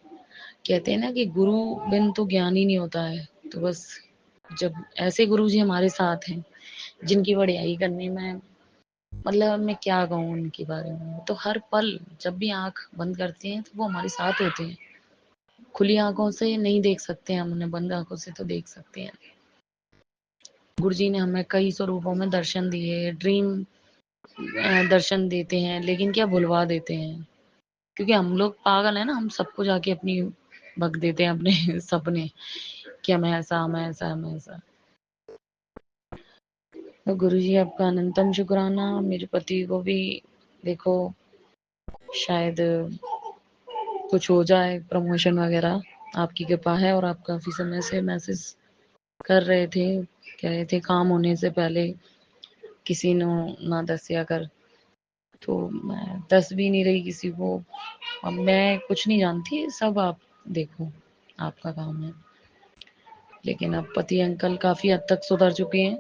कहते हैं ना कि गुरु बिन तो ज्ञान ही नहीं होता है। तो बस जब ऐसे गुरुजी हमारे साथ हैं, जिनकी वड्याई करने में, मतलब मैं क्या कहूँ उनके बारे में, तो हर पल जब भी आंख बंद करते हैं तो वो हमारे साथ होते हैं। खुली आंखों से नहीं देख सकते हैं हम उन्हें, बंद आंखों से तो देख सकते हैं। गुरुजी ने हमें कई स्वरूपों में दर्शन दिए, ड्रीम दर्शन देते हैं, लेकिन क्या भुलवा देते हैं, क्योंकि हम लोग पागल है ना। हम सबको जाके अपनी बक देते हैं अपने सपने कि मैं ऐसा, मैं ऐसा, मैं ऐसा। तो गुरुजी आपका अनंतम शुक्राना। मेरे पति को भी देखो, शायद कुछ हो जाए, प्रमोशन वगैरह, आपकी कृपा है। और आप काफी समय से मैसेज कर रहे थे, कह रहे थे काम होने से पहले किसी ने ना दसिया कर, तो मैं दस भी नहीं रही किसी को। अब मैं कुछ नहीं जानती, सब आप देखो, आपका काम है। लेकिन अब पति अंकल काफी हद तक सुधर चुके हैं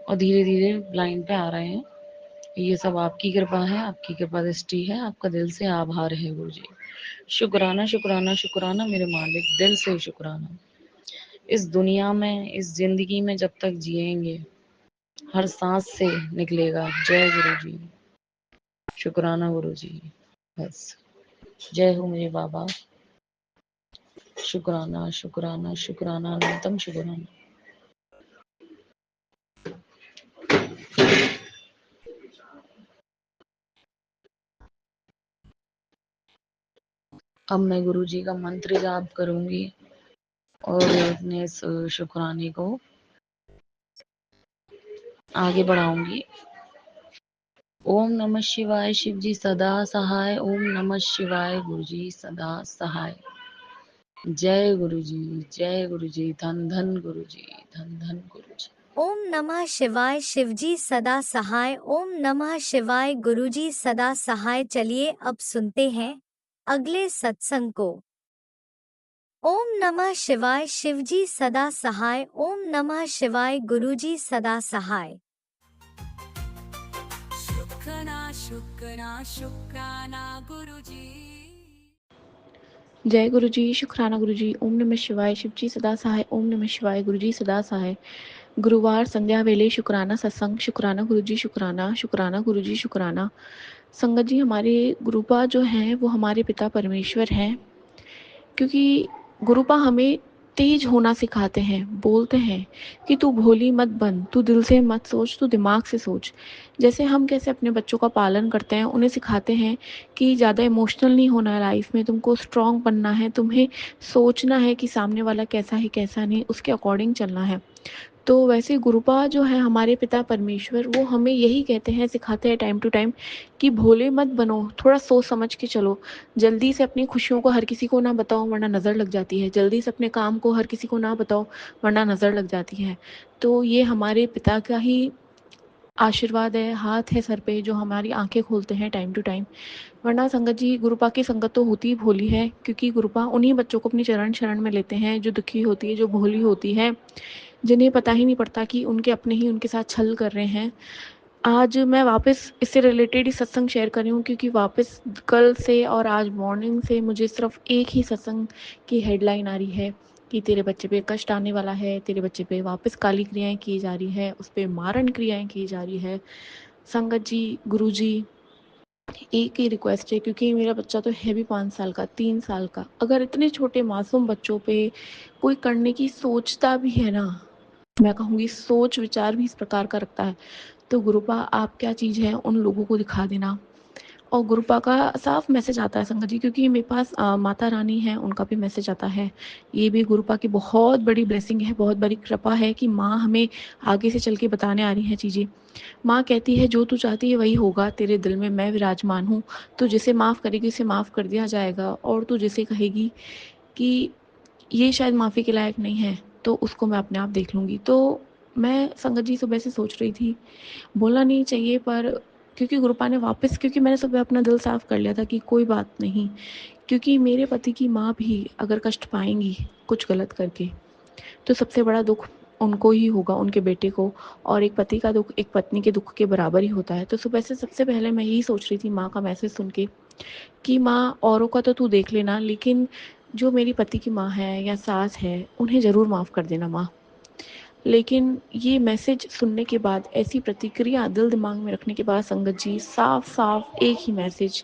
और धीरे धीरे लाइन पे आ रहे हैं। ये सब आपकी कृपा है, आपकी कृपा दृष्टि है। आपका दिल से आभार है गुरु जी। शुक्राना शुक्राना शुक्राना मेरे मालिक, दिल से शुक्राना। इस दुनिया में, इस जिंदगी में जब तक जिएंगे, हर सांस से निकलेगा जय गुरु जी, शुक्राना गुरु जी। बस, जय हो मेरे बाबा। शुक्राना शुक्राना शुक्राना, अनंतम शुक्राना। अब मैं गुरु जी का मंत्र जाप करूंगी और अपने इस शुक्राने को आगे बढ़ाऊंगी। ओम नमः शिवाय, शिव जी सदा सहाय। ओम नमः शिवाय, गुरु जी सदा सहाय। जय गुरु जी, जय गुरु जी, धन धन गुरु जी, धन धन गुरु जी। ओम नमः शिवाय, शिवजी सदा सहाय। ओम नमः शिवाय, गुरुजी सदा सहाय। चलिए अब सुनते हैं अगले सत्संग को। ओम नमः शिवाय, शिवजी सदा सहाय। ओम नमः शिवाय, गुरुजी सदा सहाय। शुक्राना गुरुजी। जय गुरु जी, शुक्राना गुरु जी। ओम नमः शिवाय, शिव जी सदा सहाय। ओम नमः शिवाय, गुरु जी सदा सहाय। गुरुवार संध्या वेले शुक्राना सत्संग। शुक्राना गुरु जी, शुक्राना, शुक्राना गुरु जी, शुक्राना। संगत जी, हमारे गुरुपा जो हैं वो हमारे पिता परमेश्वर हैं, क्योंकि गुरुपा हमें तेज होना सिखाते हैं। बोलते हैं कि तू भोली मत बन, तू दिल से मत सोच, तू दिमाग से सोच। जैसे हम कैसे अपने बच्चों का पालन करते हैं, उन्हें सिखाते हैं कि ज़्यादा इमोशनल नहीं होना है लाइफ में, तुमको स्ट्रॉन्ग बनना है, तुम्हें सोचना है कि सामने वाला कैसा है कैसा नहीं, उसके अकॉर्डिंग चलना है। तो वैसे गुरुपा जो है हमारे पिता परमेश्वर, वो हमें यही कहते हैं, सिखाते हैं टाइम टू टाइम कि भोले मत बनो, थोड़ा सोच समझ के चलो। जल्दी से अपनी खुशियों को हर किसी को ना बताओ वरना नज़र लग जाती है। जल्दी से अपने काम को हर किसी को ना बताओ वरना नज़र लग जाती है। तो ये हमारे पिता का ही आशीर्वाद है, हाथ है सर पे, जो हमारी आंखें खोलते हैं टाइम टू टाइम। वरना संगत जी, गुरुपा की संगत तो होती ही भोली है, क्योंकि गुरुपा उन्हीं बच्चों को अपनी चरण शरण में लेते हैं जो दुखी होती है, जो भोली होती है, जिन्हें पता ही नहीं पड़ता कि उनके अपने ही उनके साथ छल कर रहे हैं। आज मैं वापस इससे रिलेटेड ही सत्संग शेयर कर रही हूँ, क्योंकि वापस कल से और आज मॉर्निंग से मुझे सिर्फ एक ही सत्संग की हेडलाइन आ रही है कि तेरे बच्चे पे कष्ट आने वाला है, तेरे बच्चे पे वापस काली क्रियाएं की जा रही है, उस पे मारण क्रियाएं की जा रही है। संगत जी, गुरु जी, एक ही रिक्वेस्ट है, क्योंकि मेरा बच्चा तो है भी 5 साल का, 3 साल का, अगर इतने छोटे मासूम बच्चों पे कोई करने की सोचता भी है ना, मैं कहूँगी सोच विचार भी इस प्रकार का रखता है, तो गुरुपा आप क्या चीज़ है उन लोगों को दिखा देना। और गुरुपा का साफ मैसेज आता है संगत जी, क्योंकि मेरे पास माता रानी है, उनका भी मैसेज आता है। ये भी गुरुपा की बहुत बड़ी ब्लेसिंग है, बहुत बड़ी कृपा है कि माँ हमें आगे से चल के बताने आ रही है चीज़ें। माँ कहती है जो तू चाहती है वही होगा, तेरे दिल में मैं विराजमान हूँ, तू जिसे माफ़ करेगी उसे माफ़ कर दिया जाएगा, और तू जिसे कहेगी कि ये शायद माफ़ी के लायक नहीं है, तो उसको मैं अपने आप देख लूँगी। तो मैं संगत जी सुबह से सोच रही थी, बोलना नहीं चाहिए, पर क्योंकि गुरुपा ने वापस, क्योंकि मैंने सुबह अपना दिल साफ कर लिया था कि कोई बात नहीं, क्योंकि मेरे पति की माँ भी अगर कष्ट पाएंगी कुछ गलत करके, तो सबसे बड़ा दुख उनको ही होगा, उनके बेटे को। और एक पति का दुख एक पत्नी के दुख के बराबर ही होता है। तो सुबह से सबसे पहले मैं यही सोच रही थी माँ का मैसेज सुन के कि माँ, औरों का तो तू देख लेना, लेकिन जो मेरी पति की माँ है या सास है, उन्हें ज़रूर माफ़ कर देना माँ। लेकिन ये मैसेज सुनने के बाद, ऐसी प्रतिक्रिया दिल दिमाग में रखने के बाद संगत जी, साफ साफ एक ही मैसेज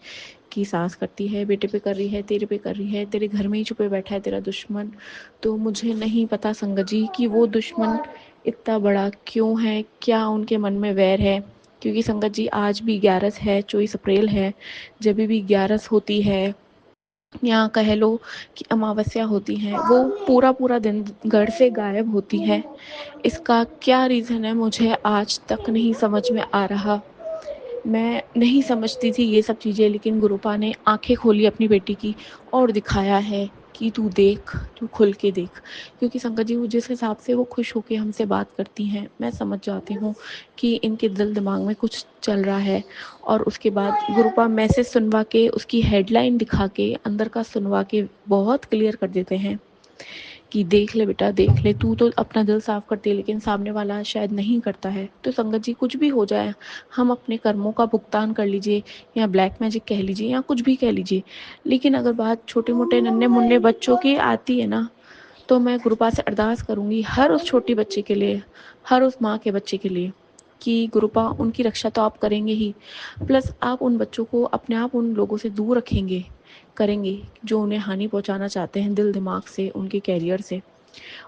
कि सास करती है, बेटे पे कर रही है, तेरे पे कर रही है, तेरे घर में ही छुपे बैठा है तेरा दुश्मन। तो मुझे नहीं पता संगत जी कि वो दुश्मन इतना बड़ा क्यों है, क्या उनके मन में वैर है। क्योंकि संगत जी आज भी 11 है, 24 अप्रैल है, जब भी 11 होती है या कह लो कि अमावस्या होती है, वो पूरा पूरा दिन घर से गायब होती है। इसका क्या रीज़न है मुझे आज तक नहीं समझ में आ रहा। मैं नहीं समझती थी ये सब चीज़ें, लेकिन गुरुपा ने आंखें खोली अपनी बेटी की और दिखाया है कि तू देख, तू खुल के देख। क्योंकि संगत जी, वो जिस हिसाब से वो खुश होके हमसे बात करती हैं, मैं समझ जाती हूँ कि इनके दिल दिमाग में कुछ चल रहा है। और उसके बाद गुरुपा मैसेज सुनवा के, उसकी हेडलाइन दिखा के, अंदर का सुनवा के बहुत क्लियर कर देते हैं कि देख ले बेटा, देख ले, तू तो अपना दिल साफ करती है लेकिन सामने वाला शायद नहीं करता है। तो संगत जी, कुछ भी हो जाए, हम अपने कर्मों का भुगतान कर लीजिए, या ब्लैक मैजिक कह लीजिए, या कुछ भी कह लीजिए, लेकिन अगर बात छोटे मोटे नन्हे मुन्ने बच्चों की आती है ना, तो मैं गुरुपा से अरदास करूंगी हर उस छोटी बच्चे के लिए, हर उस माँ के बच्चे के लिए, कि गुरुपा उनकी रक्षा तो आप करेंगे ही, प्लस आप उन बच्चों को अपने आप उन लोगों से दूर रखेंगे, करेंगे जो उन्हें हानि पहुंचाना चाहते हैं दिल दिमाग से, उनके कैरियर से।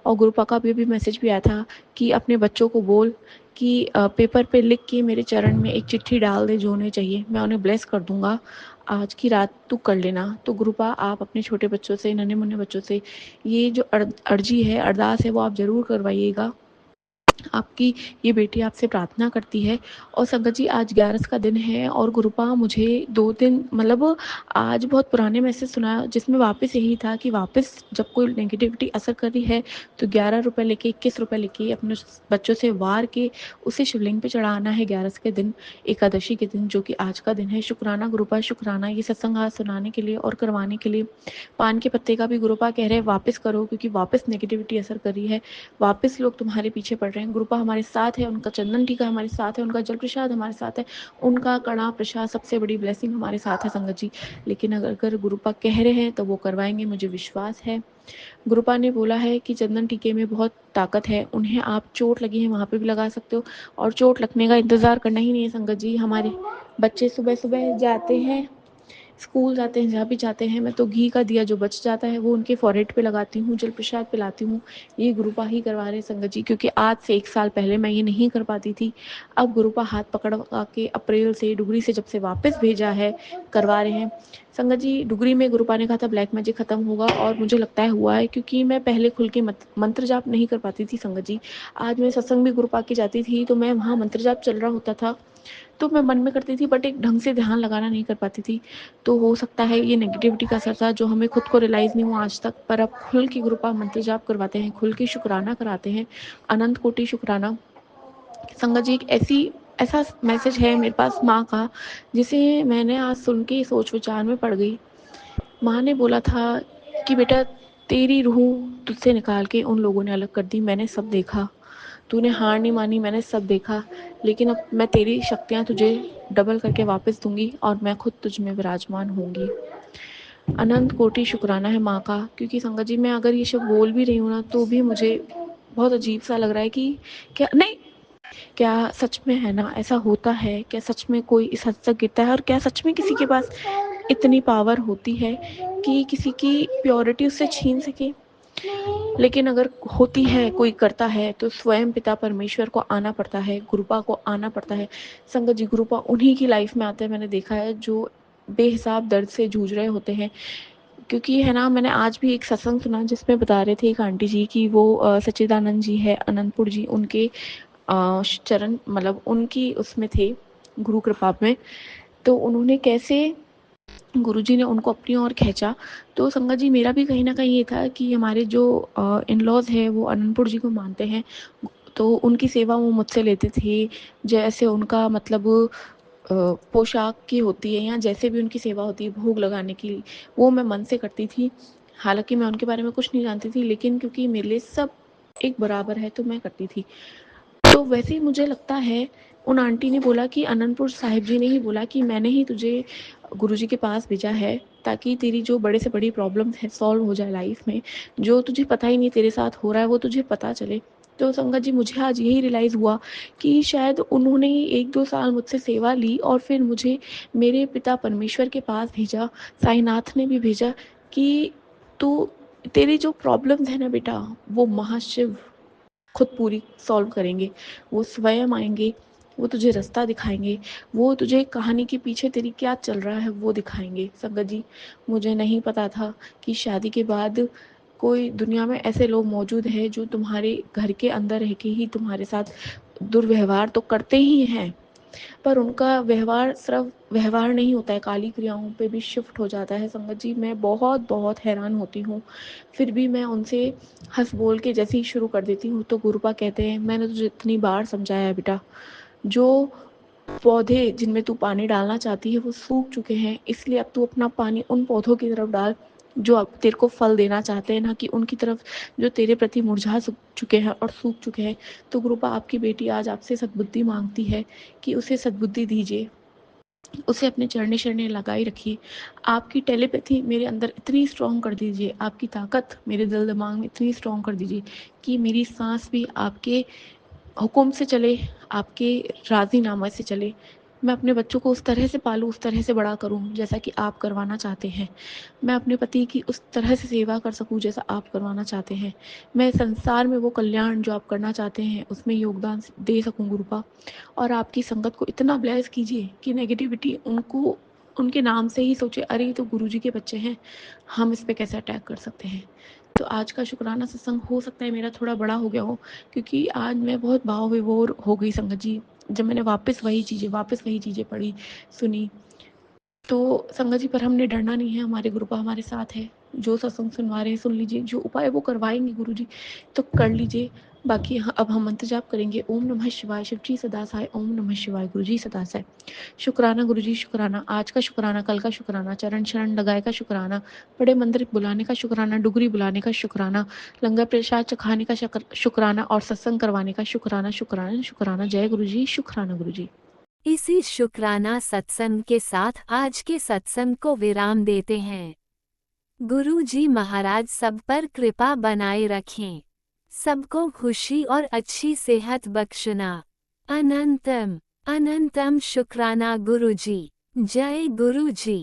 और गुरुपा का भी मैसेज भी आया था कि अपने बच्चों को बोल कि पेपर पे लिख के मेरे चरण में एक चिट्ठी डाल दे, जो उन्हें चाहिए मैं उन्हें ब्लेस कर दूंगा, आज की रात तू कर लेना। तो गुरुपा, आप अपने छोटे बच्चों से, नन्हे मुन्ने बच्चों से ये जो अर्जी है, अरदास है, वो आप ज़रूर करवाइएगा। आपकी ये बेटी आपसे प्रार्थना करती है। और संगत जी, आज 11 का दिन है, और गुरुपा मुझे 2 दिन, मतलब आज बहुत पुराने मैसेज सुना, जिसमें वापस यही था कि वापस जब कोई नेगेटिविटी असर कर रही है, तो 11 रुपए लेके, 21 रुपए लेके अपने बच्चों से वार के उसे शिवलिंग पे चढ़ाना है 11 के दिन, एकादशी के दिन, जो कि आज का दिन है। शुक्राना गुरुपा, शुक्राना ये सत्संग आज सुनाने के लिए और करवाने के लिए। पान के पत्ते का भी गुरुपा कह रहे हैं वापस करो, क्योंकि वापस नेगेटिविटी असर कर रही है, वापस लोग तुम्हारे पीछे पड़ रहे हैं। गुरुपा हमारे साथ है, उनका चंदन टीका हमारे साथ है, उनका जल प्रसाद हमारे साथ है, उनका कड़ा प्रसाद, सबसे बड़ी ब्लेसिंग हमारे साथ है संगत जी। लेकिन अगर गुरुपा कह रहे हैं तो वो करवाएंगे, मुझे विश्वास है। गुरुपा ने बोला है कि चंदन टीके में बहुत ताकत है, उन्हें आप चोट लगी है वहाँ पे भी लगा सकते हो, और चोट लगने का इंतज़ार करना ही नहीं है संगत जी। हमारे बच्चे सुबह सुबह जाते हैं स्कूल जाते हैं, जहाँ भी जाते हैं, मैं तो घी का दिया जो बच जाता है वो उनके फोrehead पे लगाती हूँ, जल प्रसाद पिलाती हूँ। ये गुरुपा ही करवा रहे हैं संगत जी, क्योंकि आज से 1 साल पहले मैं ये नहीं कर पाती थी। अब गुरुपा हाथ पकड़ के अप्रैल से डुगरी से जब से वापस भेजा है, करवा रहे हैं। संगत जी, डुगरी में गुरुपा ने कहा था ब्लैक मैजिक खत्म होगा, और मुझे लगता है हुआ है, क्योंकि मैं पहले खुल के मंत्र जाप नहीं कर पाती थी संगत जी। आज मैं सत्संग भी गुरुपा की जाती थी, तो मैं वहाँ मंत्र जाप चल रहा होता था, तो मैं मन में करती थी, बट एक ढंग से ध्यान लगाना नहीं कर पाती थी। तो हो सकता है ये नेगेटिविटी का असर था, जो हमें खुद को रियलाइज़ नहीं हुआ आज तक। पर अब खुल के गुरुपा मंत्र जाप करवाते हैं, खुल के शुक्राना कराते हैं, अनंत कोटि शुक्राना। संगत जी, एक ऐसा मैसेज है मेरे पास माँ का, जिसे मैंने आज सुन के सोच विचार में पड़ गई। माँ ने बोला था कि बेटा, तेरी रूह तुझसे निकाल के उन लोगों ने अलग कर दी, मैंने सब देखा। तूने हार नहीं मानी, मैंने सब देखा। लेकिन अब मैं तेरी शक्तियाँ तुझे डबल करके वापस दूंगी, और मैं खुद तुझ में विराजमान होंगी। अनंत कोटि शुक्राना है माँ का, क्योंकि संगत जी, मैं अगर ये शब्द बोल भी रही हूँ ना, तो भी मुझे बहुत अजीब सा लग रहा है कि क्या नहीं, क्या सच में है ना, ऐसा होता है क्या? सच में कोई इस हद तक गिरता है? और क्या सच में किसी के पास इतनी पावर होती है कि किसी की प्योरिटी उससे छीन सके? लेकिन अगर होती है, कोई करता है, तो स्वयं पिता परमेश्वर को आना पड़ता है, गुरुपा को आना पड़ता है। संगत जी, गुरुपा उन्हीं की लाइफ में आते हैं, मैंने देखा है, जो बेहिसाब दर्द से जूझ रहे होते हैं। क्योंकि है ना, मैंने आज भी एक सत्संग सुना जिसमें बता रहे थे एक आंटी जी की वो सच्चिदानंद जी है अनंतपुर जी, उनके चरण, मतलब उनकी उसमें थे, गुरु कृपा में। तो उन्होंने कैसे, गुरुजी ने उनको अपनी ओर खींचा। तो संगत जी, मेरा भी कहीं न कहीं ये था कि हमारे जो इन-लॉज़ हैं वो अनंतपुर जी को मानते हैं, तो उनकी सेवा वो मुझसे लेते थे। जैसे उनका मतलब पोशाक की होती है, या जैसे भी उनकी सेवा होती है भोग लगाने की, वो मैं मन से करती थी। हालाँकि मैं उनके बारे में कुछ नहीं जानती थी, लेकिन क्योंकि मेरे लिए सब एक बराबर है, तो मैं करती थी। तो वैसे ही मुझे लगता है, उन आंटी ने बोला कि अनंतपुर साहिब जी ने ही बोला कि मैंने ही तुझे गुरुजी के पास भेजा है, ताकि तेरी जो बड़े से बड़ी प्रॉब्लम्स है सॉल्व हो जाए लाइफ में, जो तुझे पता ही नहीं तेरे साथ हो रहा है वो तुझे पता चले। तो संगत जी, मुझे आज यही रियलाइज़ हुआ कि शायद उन्होंने 1-2 साल मुझसे सेवा ली, और फिर मुझे मेरे पिता परमेश्वर के पास भेजा, साईनाथ ने भी भेजा कि तू, तेरी जो प्रॉब्लम्स है ना बेटा, वो महाशिव खुद पूरी सॉल्व करेंगे। वो स्वयं आएँगे, वो तुझे रास्ता दिखाएँगे, वो तुझे कहानी के पीछे तेरी क्या चल रहा है वो दिखाएँगे। संगत जी, मुझे नहीं पता था कि शादी के बाद कोई दुनिया में ऐसे लोग मौजूद हैं जो तुम्हारे घर के अंदर रह के ही तुम्हारे साथ दुर्व्यवहार तो करते ही हैं, पर उनका व्यवहार सिर्फ व्यवहार नहीं होता है, काली क्रियाओं पे भी शिफ्ट हो जाता है। संगत जी, मैं बहुत हैरान होती हूँ, फिर भी मैं उनसे हंस बोल के जैसे ही शुरू कर देती हूँ, तो गुरुपा कहते हैं, मैंने तुझे इतनी बार समझाया है बेटा, जो पौधे जिनमें तू पानी डालना चाहती है वो सूख चुके हैं, इसलिए अब तू अपना पानी उन पौधों की तरफ डाल जो अब तेरे को फल देना चाहते हैं, ना कि उनकी तरफ जो तेरे प्रति मुरझा चुके हैं और सूख चुके हैं। तो गुरुपा, आपकी बेटी आज आपसे सद्बुद्धि मांगती है कि उसे सद्बुद्धि दीजिए, उसे अपने चरणे शरणे लगाए रखिए। आपकी टेलीपैथी मेरे अंदर इतनी स्ट्रॉन्ग कर दीजिए, आपकी ताकत मेरे दिल दिमाग में इतनी स्ट्रॉन्ग कर दीजिए कि मेरी सांस भी आपके हुक्म से चले, आपके राज़ीनामे से चले। मैं अपने बच्चों को उस तरह से पालूँ, उस तरह से बड़ा करूँ जैसा कि आप करवाना चाहते हैं। मैं अपने पति की उस तरह से सेवा कर सकूँ जैसा आप करवाना चाहते हैं। मैं संसार में वो कल्याण जो आप करना चाहते हैं उसमें योगदान दे सकूँ गुरुपा। और आपकी संगत को इतना ब्लेस कीजिए कि नेगेटिविटी उनको, उनके नाम से ही सोचे, अरे ये तो गुरुजी के बच्चे हैं, हम इस पे कैसे अटैक कर सकते हैं। तो आज का शुक्राना सत्संग हो सकता है मेरा थोड़ा बड़ा हो गया हो, क्योंकि आज मैं बहुत भाव विभोर हो गई संगत जी, जब मैंने वापस वही चीज़ें पढ़ी, सुनी। तो संगत जी, पर हमने डरना नहीं है, हमारे गुरुपा हमारे साथ है। जो सत्संग सुनवा रहे हैं सुन लीजिए, जो उपाय वो करवाएंगे गुरुजी तो कर लीजिए। बाकी अब हम मंत्र जाप करेंगे। ओम नमः शिवाय, शिवजी सदा सहाय। ओम नमः शिवाय, गुरुजी सदा सहाय। शुक्राना गुरुजी, शुक्राना, आज का शुक्राना, कल का शुक्राना, चरण शरण लगाए का शुक्राना, बड़े मंदिर बुलाने का शुक्राना, डुगरी बुलाने का शुक्राना, लंगर प्रसाद चखाने का शुक्राना, और सत्संग करवाने का शुक्राना, शुक्राना, शुक्राना। जय गुरुजी, शुक्राना गुरुजी। इसी शुक्राना सत्संग के साथ आज के सत्संग को विराम देते हैं। गुरु जी महाराज सब पर कृपा बनाए रखें, सबको खुशी और अच्छी सेहत बख्शना। अनंतम अनंतम शुक्राना गुरु जी। जय गुरु जी।